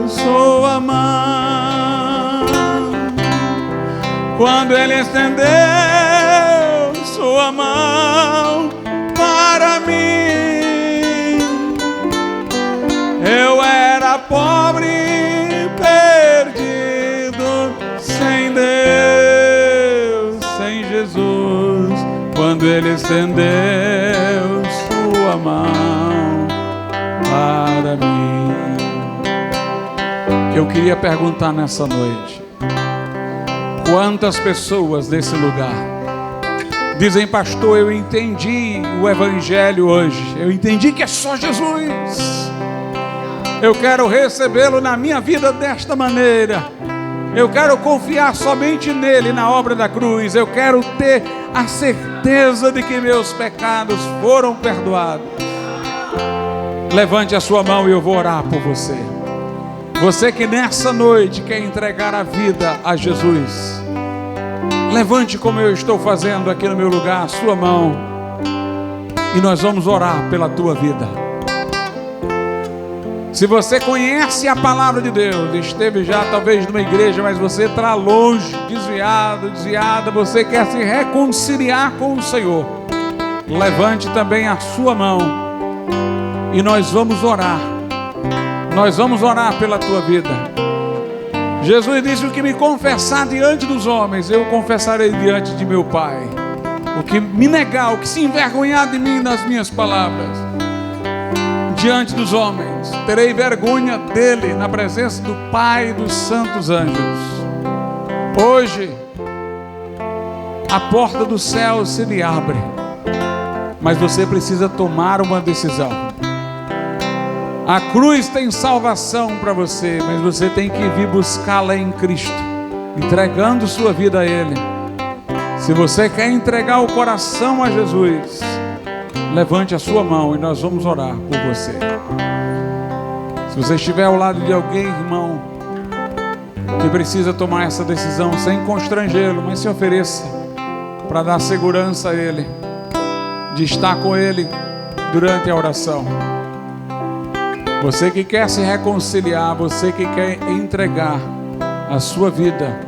sua mão, quando Ele estendeu sua mão para mim, eu era pobre quando Ele estendeu sua mão para mim. Eu queria perguntar nessa noite: quantas pessoas nesse lugar dizem, pastor, eu entendi o Evangelho hoje, eu entendi que é só Jesus, eu quero recebê-lo na minha vida desta maneira, eu quero confiar somente nele, na obra da cruz, eu quero ter a certeza de que meus pecados foram perdoados. Levante a sua mão e eu vou orar por você. Você que nessa noite quer entregar a vida a Jesus, levante como eu estou fazendo aqui no meu lugar a sua mão, e nós vamos orar pela tua vida. Se você conhece a palavra de Deus, esteve já talvez numa igreja, mas você está longe, desviada, você quer se reconciliar com o Senhor, levante também a sua mão e nós vamos orar. Nós vamos orar pela tua vida. Jesus disse: o que me confessar diante dos homens, eu confessarei diante de meu Pai. O que me negar, o que se envergonhar de mim nas minhas palavras, diante dos homens, terei vergonha dele na presença do Pai e dos santos anjos. Hoje, a porta do céu se lhe abre, mas você precisa tomar uma decisão. A cruz tem salvação para você, mas você tem que vir buscá-la em Cristo, entregando sua vida a Ele. Se você quer entregar o coração a Jesus, levante a sua mão e nós vamos orar por você. Se você estiver ao lado de alguém, irmão, que precisa tomar essa decisão, sem constrangê-lo, mas se ofereça para dar segurança a ele, de estar com ele durante a oração. Você que quer se reconciliar, você que quer entregar a sua vida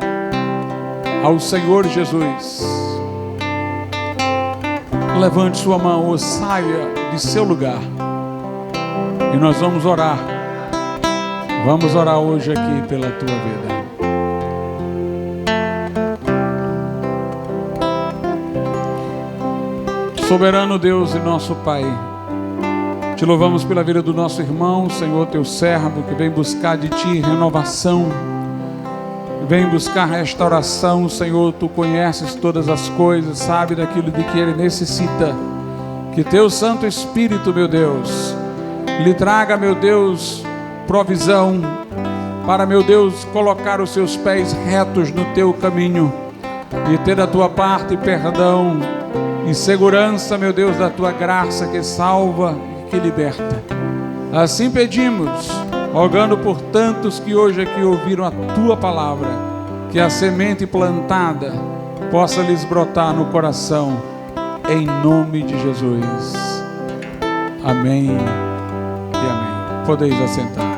ao Senhor Jesus, levante sua mão ou saia de seu lugar e nós vamos orar. Vamos orar hoje aqui pela tua vida. Soberano Deus e nosso Pai, te louvamos pela vida do nosso irmão, Senhor, teu servo, que vem buscar de ti renovação, vem buscar restauração. Senhor, tu conheces todas as coisas, sabe daquilo de que ele necessita. Que teu Santo Espírito, meu Deus, lhe traga, meu Deus, provisão para, meu Deus, colocar os seus pés retos no teu caminho e ter da tua parte perdão e segurança, meu Deus, da tua graça que salva, que liberta. Assim pedimos, rogando por tantos que hoje aqui ouviram a tua palavra, que a semente plantada possa lhes brotar no coração, em nome de Jesus. Amém e amém. Podeis assentar.